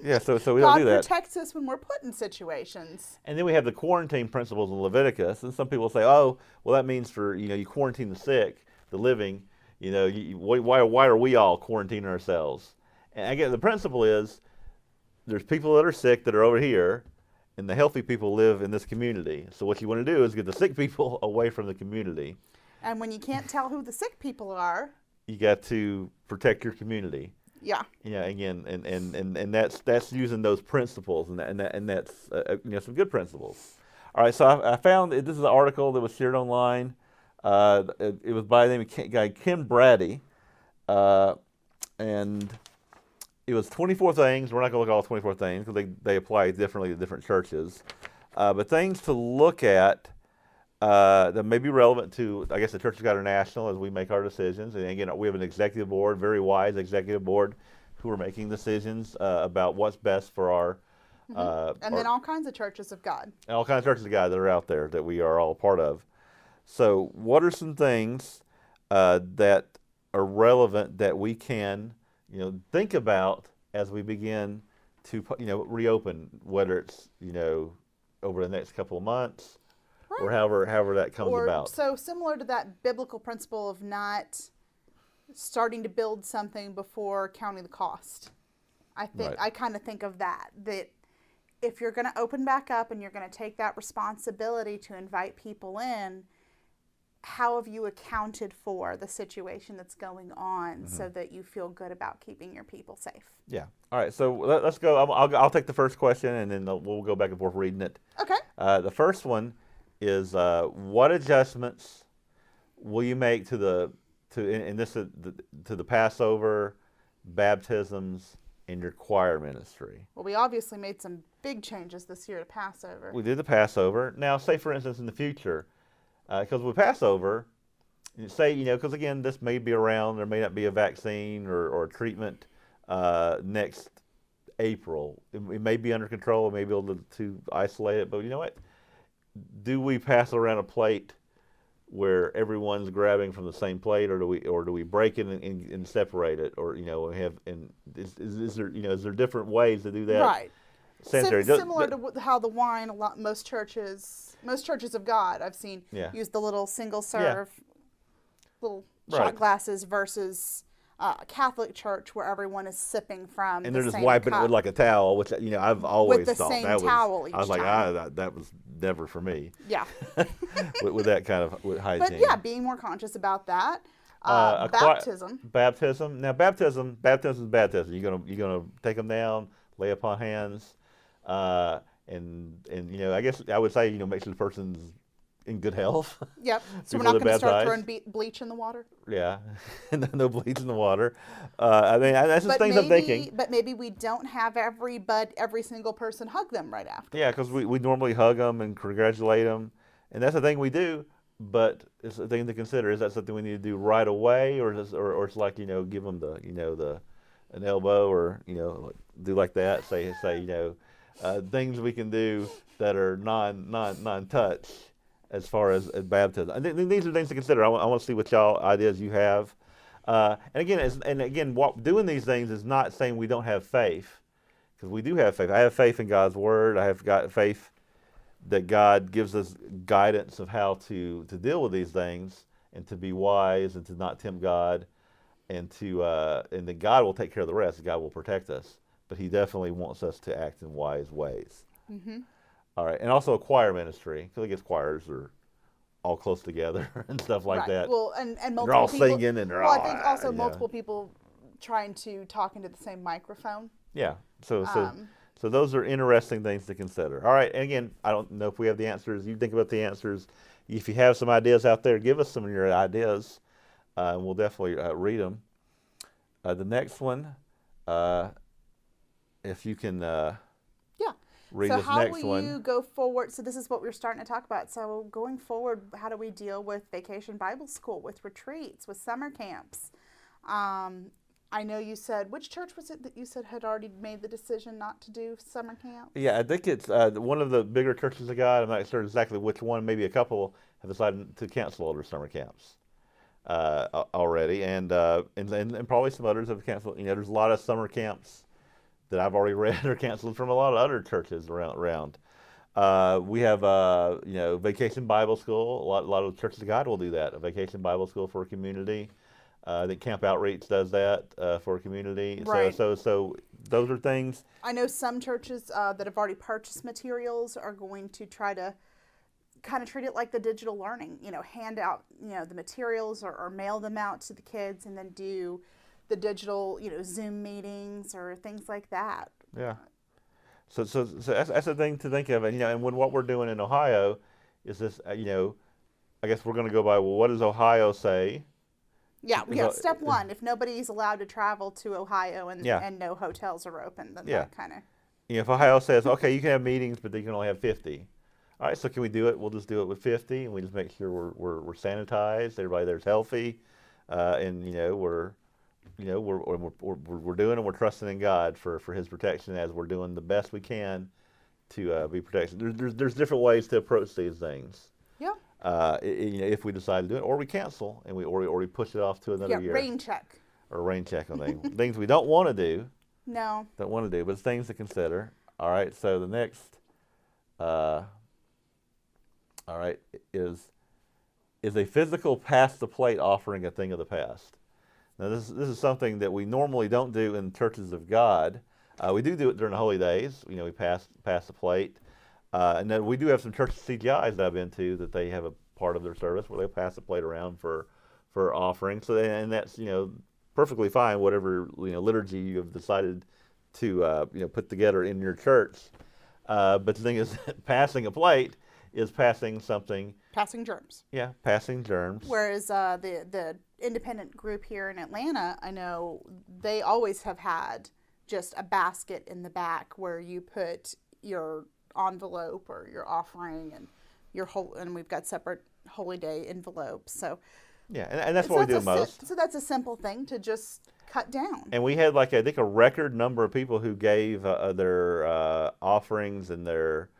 Yeah, so we don't do that. God protects us when we're put in situations. And then we have the quarantine principles in Leviticus, and some people say, "Oh, well, that means for you quarantine the sick, the living. Why are we all quarantining ourselves?" And again, the principle is there's people that are sick that are over here, and the healthy people live in this community. So what you want to do is get the sick people away from the community. And when you can't tell who the sick people are, you got to protect your community. Yeah. Yeah. Again, and that's using those principles, and that's some good principles. All right. So I found this is an article that was shared online. It was by the name of guy Ken Brady, and it was 24 things. We're not going to look at all 24 things because they apply differently to different churches, but things to look at that may be relevant to, I guess, the Church of God International as we make our decisions. And again, we have an executive board, very wise executive board, who are making decisions about what's best for our. And then all kinds of churches of God. And all kinds of churches of God that are out there that we are all a part of. So what are some things that are relevant that we can, think about as we begin to, reopen, whether it's, over the next couple of months, right, or however that comes about. So similar to that biblical principle of not starting to build something before counting the cost. I think I kind of think of that if you're going to open back up and you're going to take that responsibility to invite people in, how have you accounted for the situation that's going on so that you feel good about keeping your people safe? Yeah. All right. So let's go. I'll take the first question, and then we'll go back and forth reading it. Okay. The first one is what adjustments will you make to the and this is to the Passover, baptisms, and your choir ministry. Well, we obviously made some big changes this year to Passover. We did the Passover. Now, say for instance in the future, because with Passover, say, because again, this may be around, there may not be a vaccine or a treatment next April. It may be under control, we may be able to isolate it, but you know what? Do we pass around a plate where everyone's grabbing from the same plate, or do we break it and separate it, or is there different ways to do that? Right. Sanitary. Similar to how the wine, most churches of God I've seen use the little single serve, little shot glasses versus a Catholic church where everyone is sipping from and the they're just same wiping cup. it with like a towel, which With I've always the thought same that towel was. each I was like, time. that was never for me. Yeah. with that kind of hygiene. But yeah, being more conscious about that. Baptism. Baptism. Now, baptism is baptism. You're gonna take them down, lay upon hands, and I guess I would say make sure the person's in good health. Yep. So we're before not going to start baptized. throwing bleach in the water. Yeah, no bleach in the water. I mean, that's just things I'm thinking. But maybe we don't have every single person hug them right after. Yeah, because we normally hug them and congratulate them, and that's the thing we do. But it's a thing to consider. Is that something we need to do right away, or it's like give them an elbow, or do like that. Say things we can do that are non-touch as far as baptism. And these are things to consider. I want to see what y'all ideas you have. And again, doing these things is not saying we don't have faith, because we do have faith. I have faith in God's word. I have got faith that God gives us guidance of how to deal with these things, and to be wise, and to not tempt God, and that God will take care of the rest. God will protect us, but He definitely wants us to act in wise ways. Mm-hmm. All right, and also a choir ministry, because I guess choirs are all close together and stuff like that. Well, and multiple they're all people, singing, and they're all. all. I think also multiple people trying to talk into the same microphone. Yeah. So those are interesting things to consider. All right, and again, I don't know if we have the answers. You think about the answers. If you have some ideas out there, give us some of your ideas, and we'll definitely read them. The next one, if you can read this next one. So how will you go forward? So this is what we're starting to talk about. So going forward, how do we deal with Vacation Bible School, with retreats, with summer camps? I know you said, which church was it that you said had already made the decision not to do summer camp? Yeah, I think it's one of the bigger churches of God. I'm not sure exactly which one. Maybe a couple have decided to cancel all their summer camps already, and probably some others have canceled. There's a lot of summer camps that I've already read are canceled from a lot of other churches around. We have Vacation Bible School. A lot of churches of God will do that. A Vacation Bible School for a community. I think Camp Outreach does that for a community. Right. So those are things. I know some churches that have already purchased materials are going to try to kind of treat it like the digital learning. Hand out the materials or mail them out to the kids, and then do the digital Zoom meetings or things like that. Yeah. So that's a thing to think of, and what we're doing in Ohio is this. I guess we're going to go by, well, what does Ohio say? Yeah, step one, if nobody's allowed to travel to Ohio and no hotels are open, then that kind of... If Ohio says, okay, you can have meetings, but you can only have 50. All right, so can we do it? We'll just do it with 50, and we just make sure we're sanitized, everybody there's healthy, and we're doing it. We're trusting in God for His protection as we're doing the best we can to be protected. There's different ways to approach these things. Yeah. If we decide to do it, or we cancel and we push it off to another year. Rain check. Or rain check on things. Things we don't want to do. No. Don't want to do, but it's things to consider. All right. So the next, is a physical pass the plate offering a thing of the past? Now this is something that we normally don't do in churches of God. We do it during the holy days. We pass the plate. And then we do have some church CGIs that I've been to that they have a part of their service where they pass the plate around for offering. So and that's perfectly fine, whatever liturgy you have decided to put together in your church. But the thing is, passing a plate is passing something. Passing germs. Yeah, passing germs. Whereas the independent group here in Atlanta, I know they always have had just a basket in the back where you put your envelope or your offering and and we've got separate Holy Day envelopes. So yeah, and that's what we do most. So that's a simple thing to just cut down. And we had like I think a record number of people who gave their offerings and their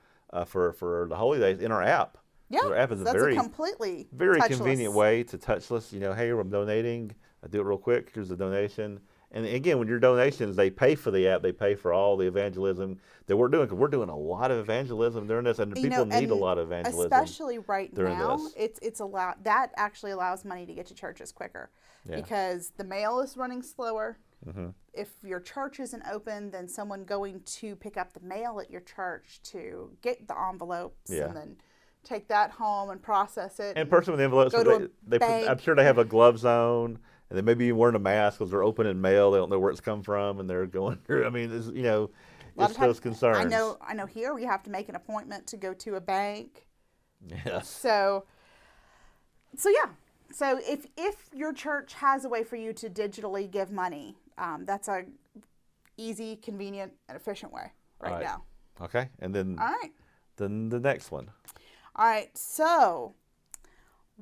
for the Holy Days in our app. Yeah, our app is that's a a completely very touchless. convenient way to touchless. Hey, I'm donating. I do it real quick. Here's the donation. And again, when your donations, they pay for the app. They pay for all the evangelism that we're doing. Because we're doing a lot of evangelism during this, and people need a lot of evangelism. Especially right now, this. it's allowed. That actually allows money to get to churches quicker, because the mail is running slower. Mm-hmm. If your church isn't open, then someone going to pick up the mail at your church to get the envelopes and then take that home and process it. And person with the envelopes, I'm sure they have a glove zone. And they may be wearing a mask because they're opening mail. They don't know where it's come from, and they're going through. I mean, it's those concerns. I know. Here we have to make an appointment to go to a bank. Yes. So yeah. So if your church has a way for you to digitally give money, that's a easy, convenient, and efficient way right now. Okay, and then then the next one. All right. So,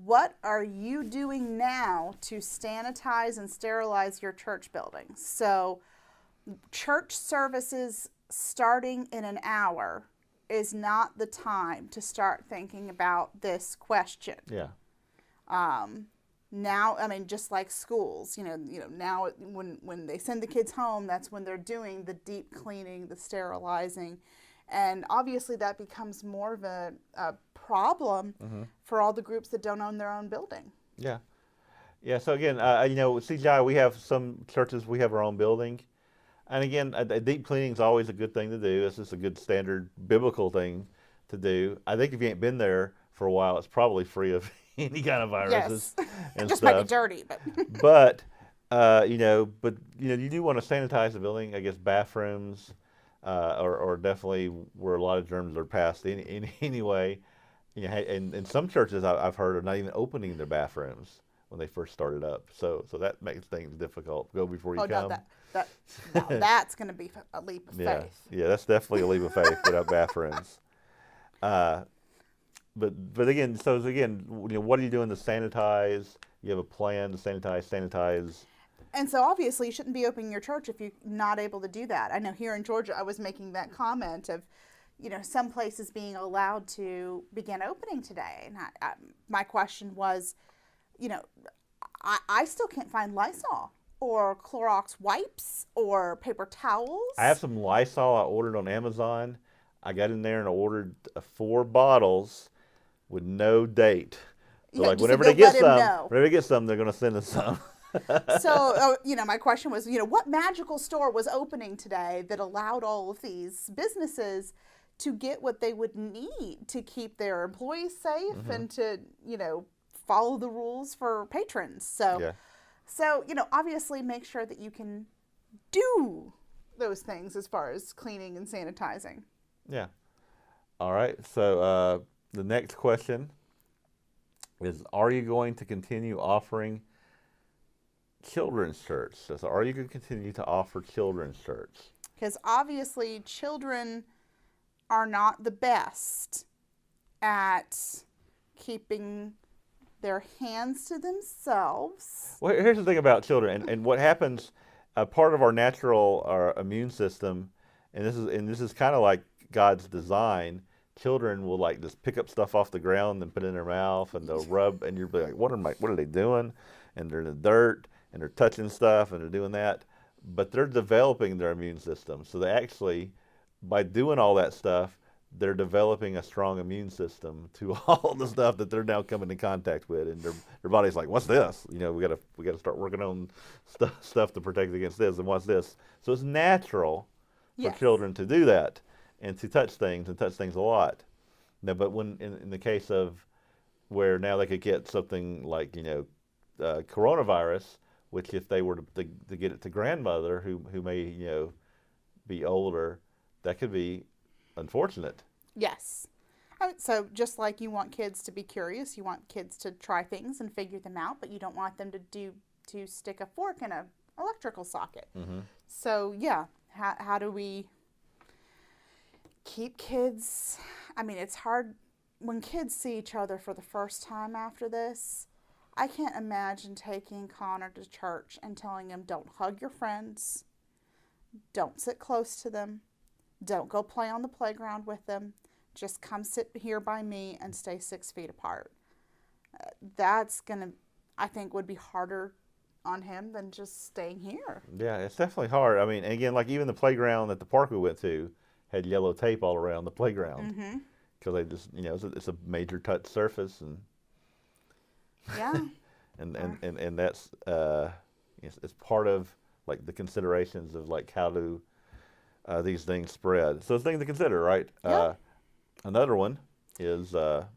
what are you doing now to sanitize and sterilize your church buildings? So, church services starting in an hour is not the time to start thinking about this question. Yeah. Now, I mean, just like schools, now when they send the kids home, that's when they're doing the deep cleaning, the sterilizing. And obviously that becomes more of a problem for all the groups that don't own their own building. Yeah. Yeah, so again, CGI, we have some churches, we have our own building. And again, a deep cleaning is always a good thing to do. It's just a good standard biblical thing to do. I think if you ain't been there for a while, it's probably free of any kind of viruses and just stuff. Might be dirty, but you do want to sanitize the building. I guess bathrooms or definitely where a lot of germs are passed anyway. And some churches I've heard are not even opening their bathrooms when they first started up. So that makes things difficult. Go before you come. That's going to be a leap of faith. Yeah, that's definitely a leap of faith without bathrooms. But again, what are you doing to sanitize? You have a plan to sanitize. And so obviously you shouldn't be opening your church if you're not able to do that. I know here in Georgia I was making that comment of, some places being allowed to begin opening today. And my question was, I still can't find Lysol or Clorox wipes or paper towels. I have some Lysol I ordered on Amazon. I got in there and ordered 4 bottles with no date. So whenever they get some, they're going to send us some. So, my question was, what magical store was opening today that allowed all of these businesses to get what they would need to keep their employees safe and to, follow the rules for patrons. So, obviously make sure that you can do those things as far as cleaning and sanitizing. Yeah. All right. So the next question is, are you going to continue offering children's church? So are you going to continue to offer children's church? Because obviously children are not the best at keeping their hands to themselves. Well, here's the thing about children, and what happens, part of our natural immune system, and this is kind of like God's design. Children will just pick up stuff off the ground and put it in their mouth, and they'll rub, and you'll be like, what are they doing? And they're in the dirt, and they're touching stuff, and they're doing that. But they're developing their immune system. So they actually, by doing all that stuff, they're developing a strong immune system to all the stuff that they're now coming in contact with, and their body's like, what's this? We got to start working on stuff to protect against this. And what's this? So it's natural for children to do that and to touch things a lot. Now, but when in the case of where now they could get something like coronavirus, which if they were to get it to grandmother who may be older, that could be unfortunate. Yes. So just like you want kids to be curious, you want kids to try things and figure them out, but you don't want them to stick a fork in a electrical socket. So yeah, how do we keep kids? I mean, it's hard when kids see each other for the first time after this. I can't imagine taking Connor to church and telling him, don't hug your friends, don't sit close to them, don't go play on the playground with them, just come sit here by me and stay 6 feet apart. That's gonna, I think, would be harder on him than just staying here. Yeah, it's definitely hard. I mean, again, like even the playground at the park we went to had yellow tape all around the playground because they just, it's a major touch surface, and Yeah. and that's it's part of like the considerations of like how do these things spread. So it's a thing to consider, right? Yeah. Another one is we'll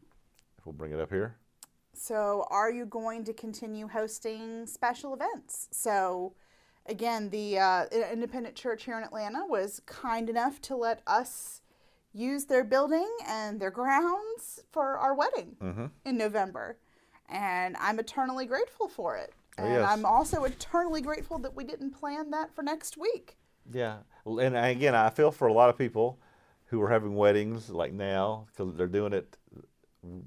bring it up here. So are you going to continue hosting special events? So again, the independent church here in Atlanta was kind enough to let us use their building and their grounds for our wedding in November. And I'm eternally grateful for it. Oh, And yes. I'm also eternally grateful that we didn't plan that for next week. Yeah, and again, I feel for a lot of people who are having weddings like now because they're doing it.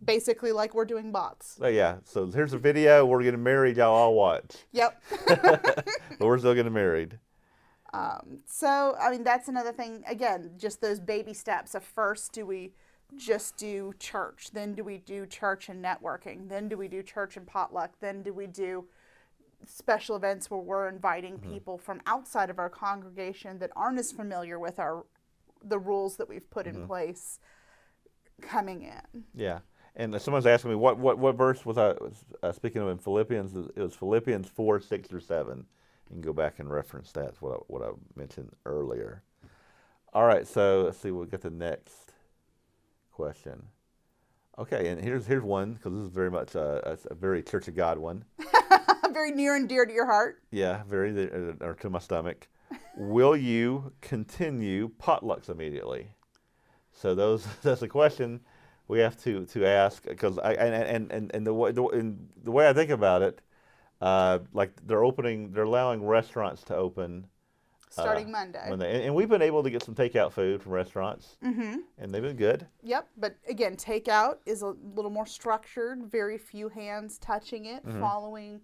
Basically like we're doing bots. Oh, yeah, so here's a video. We're getting married. Y'all all watch. Yep. But we're still getting married. So, I mean, that's another thing. Again, just those baby steps of first, do we just do church? Then do we do church and networking? Then do we do church and potluck? Then do we do special events where we're inviting people from outside of our congregation that aren't as familiar with the rules that we've put in place coming in? Yeah, and someone's asking me what verse was I speaking of in Philippians? It was Philippians 4, 6, or 7. You can go back and reference that. It's what I mentioned earlier. All right, so let's see. We'll get the next question. Okay, and here's one because this is very much a very Church of God one. Very near and dear to your heart. Yeah, very or to my stomach. Will you continue potlucks immediately? So that's a question we have to ask because the way I think about it, like they're allowing restaurants to open Starting Monday. And we've been able to get some takeout food from restaurants, and they've been good. Yep, but again, takeout is a little more structured, very few hands touching it, following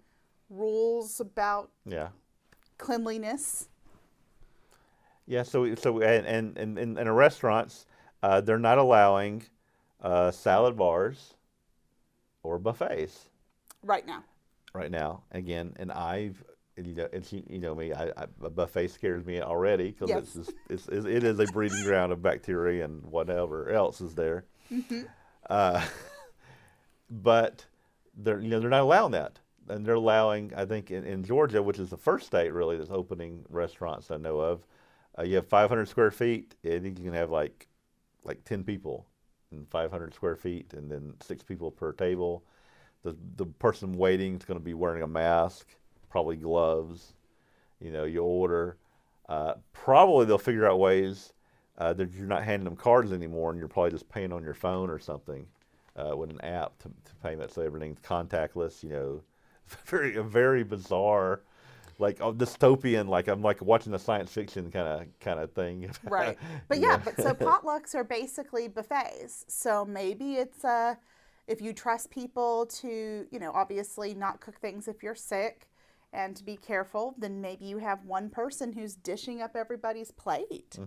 rules about cleanliness. Yeah, so and in restaurants, they're not allowing salad bars or buffets Right now. right now. Again, and you know me, a buffet scares me already because Yes. it is a breeding ground of bacteria and whatever else is there. But they're not allowing that, and they're allowing, I think in Georgia, which is the first state really that's opening restaurants I know of. You have 500 square feet, and you can have like 10 people in 500 square feet, and then 6 people per table. The person waiting is going to be wearing a mask, probably gloves. You order. Probably they'll figure out ways that you're not handing them cards anymore, and you're probably just paying on your phone or something with an app to payment, so everything's contactless. A very bizarre, like dystopian. Like I'm like watching a science fiction kind of thing. Right. But so potlucks are basically buffets. So maybe it's if you trust people to, obviously not cook things if you're sick and to be careful, then maybe you have one person who's dishing up everybody's plate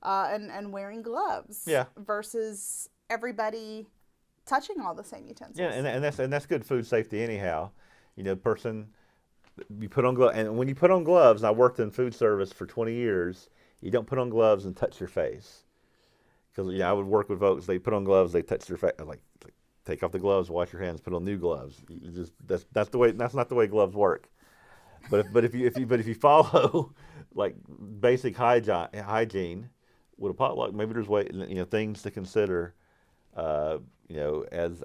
and wearing gloves versus everybody touching all the same utensils. Yeah, and that's good food safety anyhow. Person, you put on gloves, and when you put on gloves, and I worked in food service for 20 years, you don't put on gloves and touch your face. Because I would work with folks, they put on gloves, they touch their face, like take off the gloves, wash your hands, put on new gloves. That's not the way gloves work. But if you follow like basic hygiene with a potluck, maybe there's things to consider. As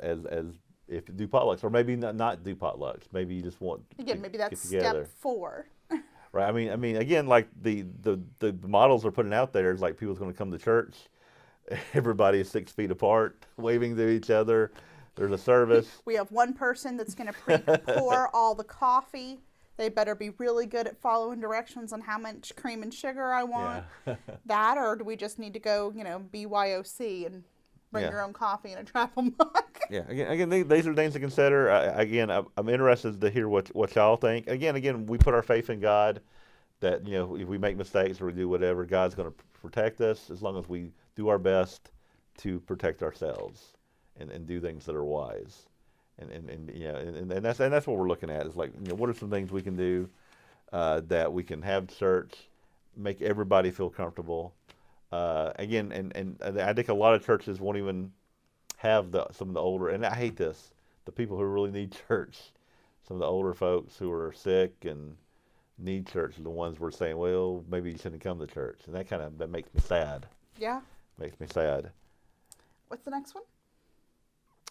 if you do potlucks, or maybe not do potlucks. Maybe you just want maybe that's get together. step 4. Right. I mean, again, like the models are putting out there is like people's going to come to church, Everybody is 6 feet apart, waving to each other. There's a service. We have one person that's going to pour all the coffee. They better be really good at following directions on how much cream and sugar I want. Yeah. That, or do we just need to go, BYOC and bring Yeah. your own coffee in a travel mug? Yeah. Again, these are things to consider. I'm interested to hear what y'all think. Again, we put our faith in God. That if we make mistakes or we do whatever, God's going to protect us as long as we do our best to protect ourselves and do things that are wise. And that's what we're looking at. Is like, what are some things we can do that we can have church, make everybody feel comfortable. Again, and I think a lot of churches won't even have some of the older, and I hate this, the people who really need church, some of the older folks who are sick and need church are the ones we're saying, well, maybe you shouldn't come to church, and that makes me sad. Yeah. Makes me sad. What's the next one?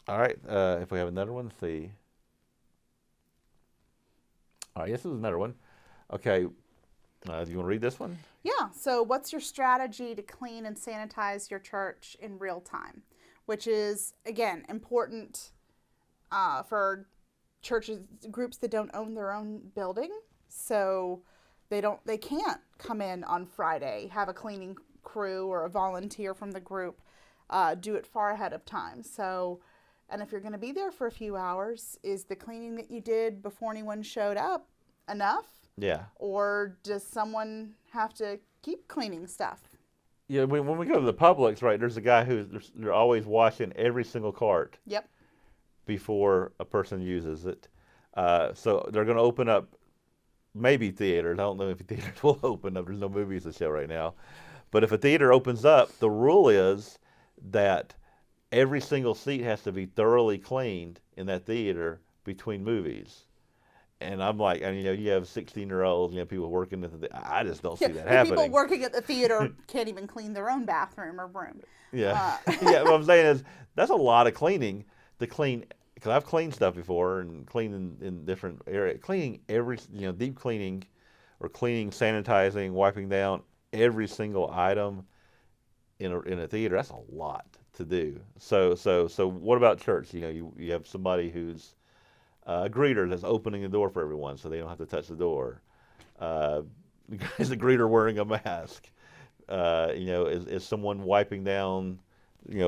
All right, if we have another one, see. All right, this is another one. Okay, do you want to read this one? Yeah. So what's your strategy to clean and sanitize your church in real time? Which is, again, important for churches, groups that don't own their own building. So they can't come in on Friday, have a cleaning crew or a volunteer from the group do it far ahead of time. So, and if you're going to be there for a few hours, is the cleaning that you did before anyone showed up enough? Yeah. Or does someone have to keep cleaning stuff? Yeah, when we go to the Publix, right, there's a guy they're always washing every single cart. Yep. Before a person uses it. So they're going to open up maybe theaters. I don't know if theaters will open up. There's no movies to show right now. But if a theater opens up, the rule is that every single seat has to be thoroughly cleaned in that theater between movies. And I'm like, you have 16-year-olds, people working at I just don't see that happening. People working at the theater can't even clean their own bathroom or room. Yeah. Yeah, what I'm saying is that's a lot of cleaning to clean. Because I've cleaned stuff before and cleaned in different areas. Cleaning deep cleaning or cleaning, sanitizing, wiping down every single item in a theater, that's a lot to do. So what about church? You have somebody who's a greeter that's opening the door for everyone so they don't have to touch the door. Is a greeter wearing a mask? Is someone wiping down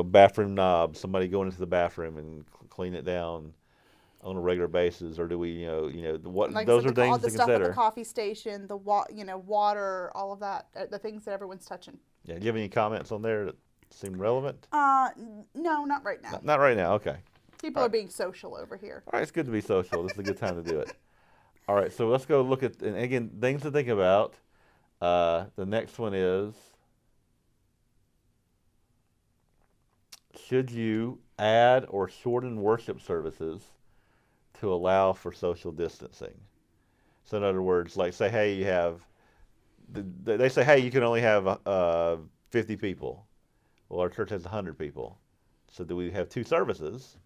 bathroom knobs, somebody going into the bathroom and clean it down on a regular basis, or do we, what? Like Those are things all to the stuff at consider. the coffee station, the water, all of that, the things that everyone's touching. Yeah, do you have any comments on there that seem relevant? No, not right now. Not right now. Okay. People are being social over here. All right, it's good to be social. This is a good time to do it. All right, so let's go look at, and again, things to think about. The next one is, should you add or shorten worship services to allow for social distancing? So in other words, like say, hey, they say, hey, you can only have 50 people. Well, our church has 100 people. So do we have 2 services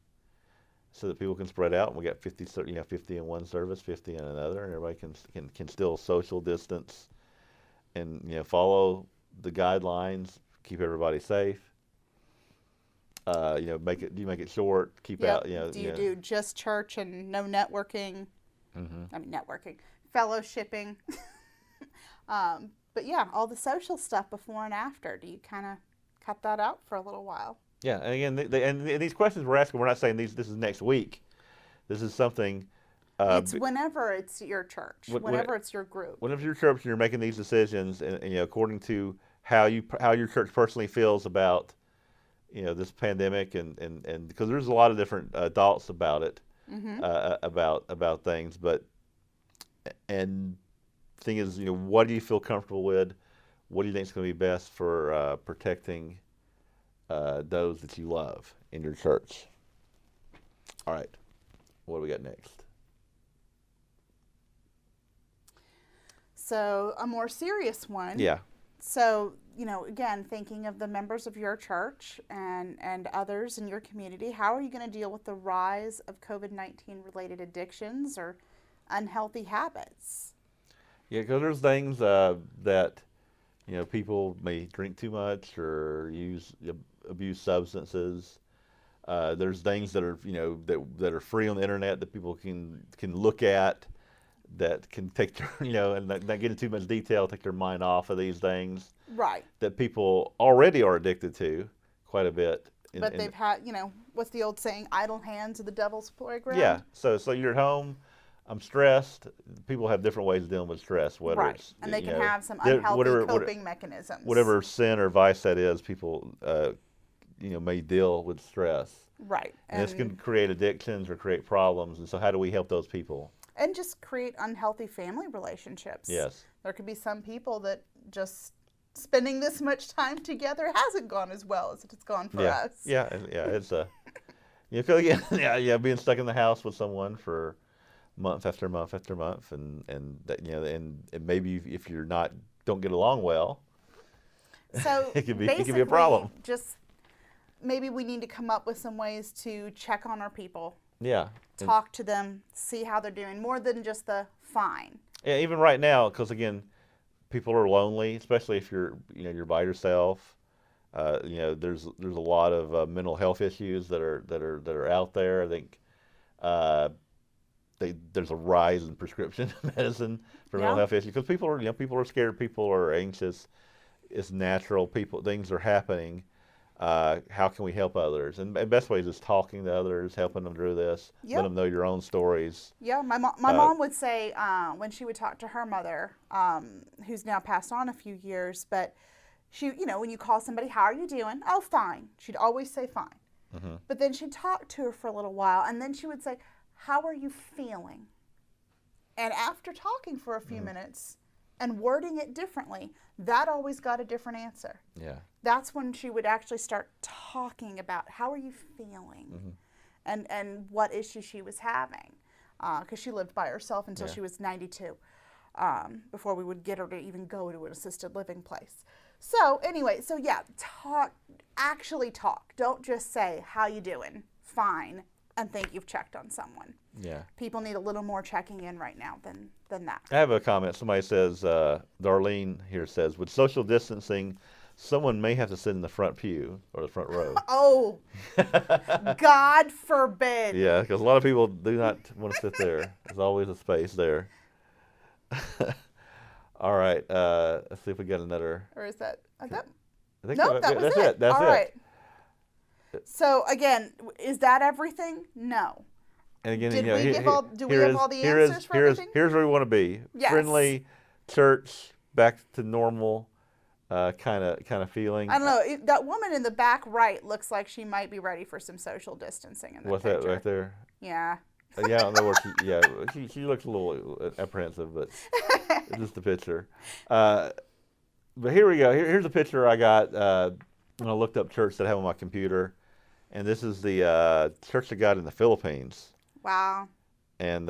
so that people can spread out, and we got 50 in one service, 50 in another, and everybody can still social distance and follow the guidelines, keep everybody safe. Make it short, keep out. Do you do just church and no networking? Mm-hmm. I mean, networking, fellowshipping. But yeah, all the social stuff before and after. Do you kind of cut that out for a little while? Yeah, and again, and these questions we're asking, we're not saying this is next week. This is something. It's whenever it's your church, whenever it's your group. Whenever your church, and you're making these decisions, and according to how your church personally feels about this pandemic, and because there's a lot of different thoughts about it, Mm-hmm. about things, but and thing is, what do you feel comfortable with? What do you think is going to be best for protecting those that you love in your church? All right, what do we got next? So a more serious one. Yeah. So, again, thinking of the members of your church and others in your community, how are you going to deal with the rise of COVID-19 related addictions or unhealthy habits? Yeah, because there's things that, You know, people may drink too much or abuse substances. There's things that are, you know, that are free on the internet that people can look at, that can take their, you know, and not get into too much detail, take their mind off of these things Right. that people already are addicted to quite a bit. But they've had, you know, what's the old saying? Idle hands are the devil's playground. Yeah. So you're at home. I'm stressed. People have different ways of dealing with stress. Whether Right. it's, And they you can know, have some unhealthy whatever, coping mechanisms. whatever sin or vice that is, people, you know, may deal with stress. Right. And this can create addictions or create problems. And so how do we help those people? And just create unhealthy family relationships. Yes. There could be some people that just spending this much time together hasn't gone as well as it's gone for us. Yeah. It's you feel again, being stuck in the house with someone for month after month after month, and that, you know, and maybe if you're don't get along well, So it could be a problem. Just maybe we need to come up with some ways to check on our people. Yeah. Talk to them, see how they're doing, more than just the fine. Yeah, even right now, because again, people are lonely, especially if you're by yourself. You know, there's a lot of mental health issues that are out there. I think there's a rise in prescription medicine for mental health issues because people are scared, people are anxious. It's natural. Things are happening. How can we help others? And the best way is just talking to others, helping them through this, let them know your own stories. Yeah, my mom would say when she would talk to her mother, who's now passed on a few years, but she, you know, when you call somebody, how are you doing? Oh, fine. She'd always say fine. Mm-hmm. But then she'd talk to her for a little while, and then she would say, how are you feeling? And after talking for a few minutes and wording it differently, that always got a different answer. Yeah. That's when she would actually start talking about how are you feeling, and what issue she was having, because she lived by herself until she was 92, before we would get her to even go to an assisted living place. So anyway, actually talk. Don't just say, how you doing? Fine, and think you've checked on someone. Yeah. People need a little more checking in right now than that. I have a comment. Somebody says, Darlene here says, with social distancing, someone may have to sit in the front pew or the front row. Oh, God forbid. Yeah, because a lot of people do not want to sit there. There's always a space there. All right. Let's see if we got another. Or is that? I think Nope, that was that's it. That's All it. right. So again, is that everything? No. And again, Did you know, we give all? Do we have all the answers for everything? Here's where we want to be. Yes. Friendly, church, back to normal, kind of feeling. I don't know. That woman in the back right looks like she might be ready for some social distancing in the What's picture. that right there? Yeah. Yeah, I don't know where she looks a little apprehensive, but it's just a picture. But here we go. Here's a picture I got when I looked up church that I have on my computer, and this is the church that got in the Philippines. Wow. And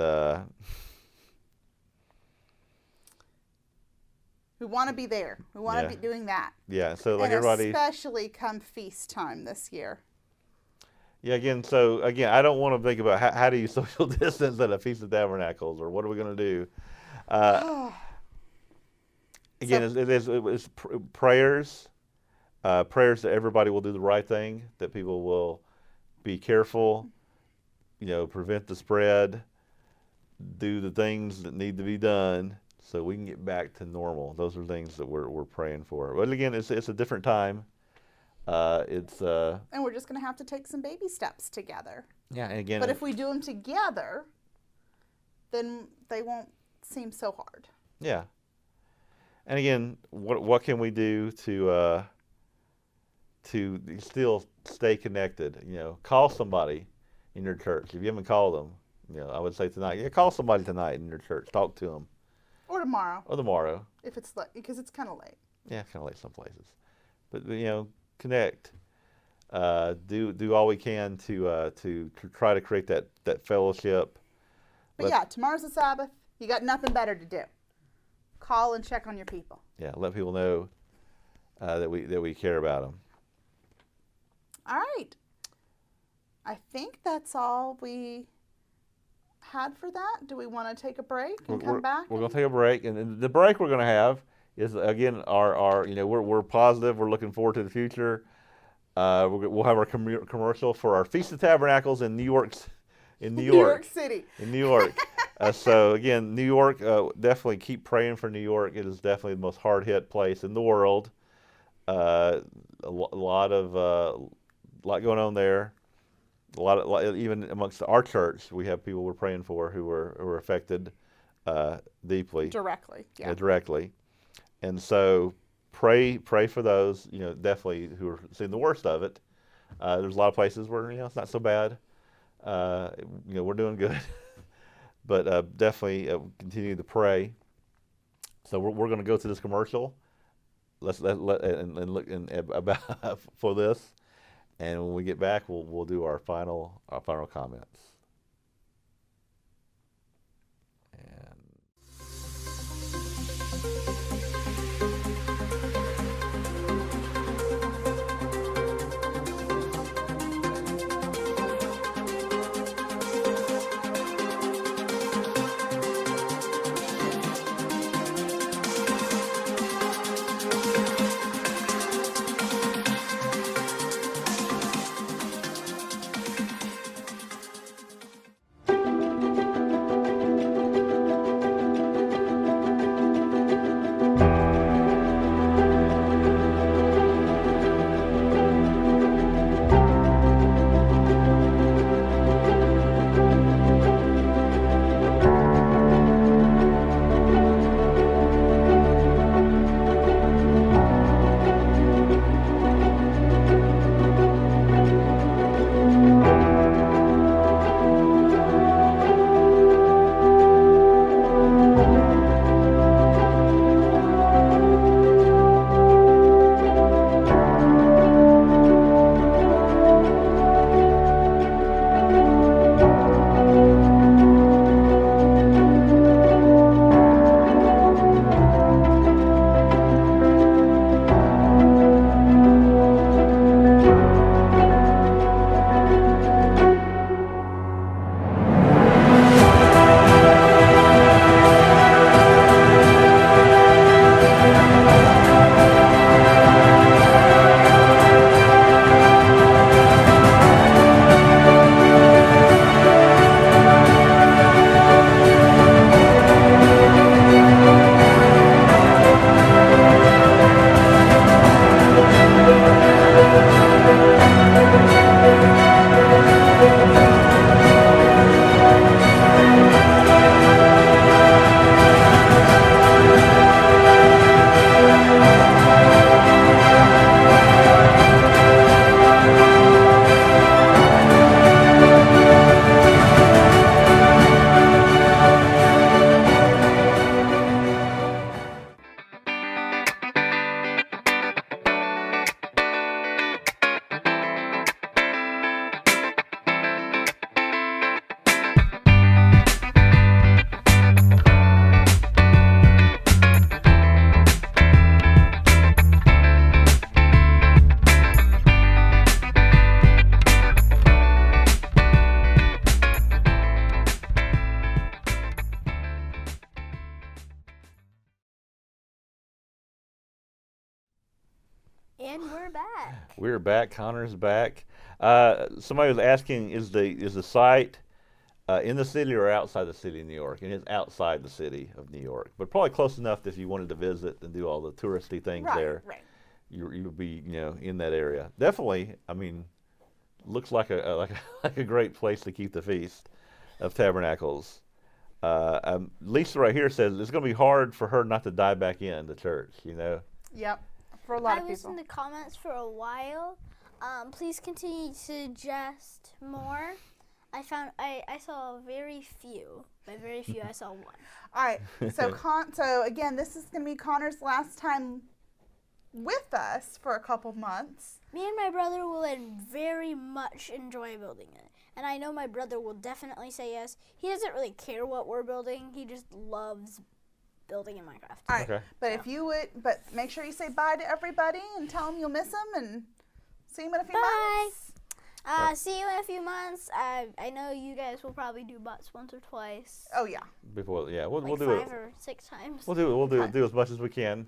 we want to be there. We want to be doing that. Yeah. So like and everybody, especially come feast time this year. Yeah, again, I don't want to think about how do you social distance at a Feast of Tabernacles, or what are we going to do? Again, it's prayers, prayers that everybody will do the right thing, that people will be careful, prevent the spread, do the things that need to be done so we can get back to normal. Those are things that we're praying for. But again, it's a different time. And we're just going to have to take some baby steps together. Yeah, and again. But if we do them together, then they won't seem so hard. Yeah. And again, what can we do to still stay connected? Call somebody in your church. If you haven't called them, I would say tonight, call somebody tonight in your church. Talk to them. Or tomorrow. Or tomorrow. If it's late, because it's kind of late. Yeah, kind of late some places. But connect. Do all we can to try to create that fellowship. But tomorrow's the Sabbath. You got nothing better to do. Call and check on your people. Yeah, let people know that we care about them. All right. I think that's all we had for that. Do we want to take a break and come back? We're going to take a break, and the break we're going to have is again our we're positive. We're looking forward to the future. We'll have our commercial for our Feast of Tabernacles in New York. In New York City. In New York. So again, New York, definitely keep praying for New York. It is definitely the most hard-hit place in the world. A lot going on there. Even amongst our church, we have people we're praying for who were affected deeply. Directly, yeah. Directly. And so pray for those, definitely who are seeing the worst of it. There's a lot of places where, it's not so bad. We're doing good. But definitely continue to pray. So we're going to go to this commercial. Let's look about for this, and when we get back, we'll do our final comments. And we're back. We're back. Connor's back. Somebody was asking, is the site in the city or outside the city of New York? And it's outside the city of New York, but probably close enough that if you wanted to visit and do all the touristy things there, Right. you would be in that area. Definitely. I mean, looks like a great place to keep the Feast of Tabernacles. Lisa right here says it's going to be hard for her not to dive back in the church. Yep. For a lot of I people. listened to comments for a while. Please continue to suggest more. I saw very few. By very few, I saw one. All right. So again, this is going to be Connor's last time with us for a couple months. Me and my brother will very much enjoy building it. And I know my brother will definitely say yes. He doesn't really care what we're building. He just loves building in Minecraft. All right. Okay. But if you would, make sure you say bye to everybody and tell them you'll miss them and see them in a few Bye. months. See you in a few months. I know you guys will probably do bots once or twice. Oh yeah. We'll do like it. 5 or 6 times. We'll do as much as we can.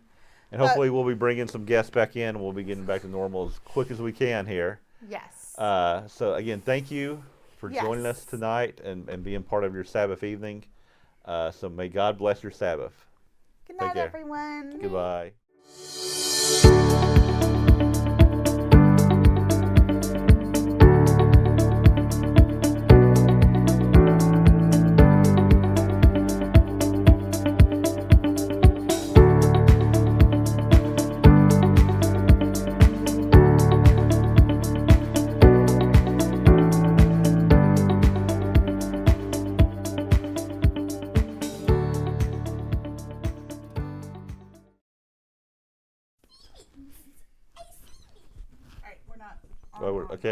And hopefully we'll be bringing some guests back in, and we'll be getting back to normal as quick as we can here. Yes. So again, thank you for joining us Yes. tonight and being part of your Sabbath evening. So may God bless your Sabbath. Good Take night, care. everyone. Goodbye. All right, we're not. Okay.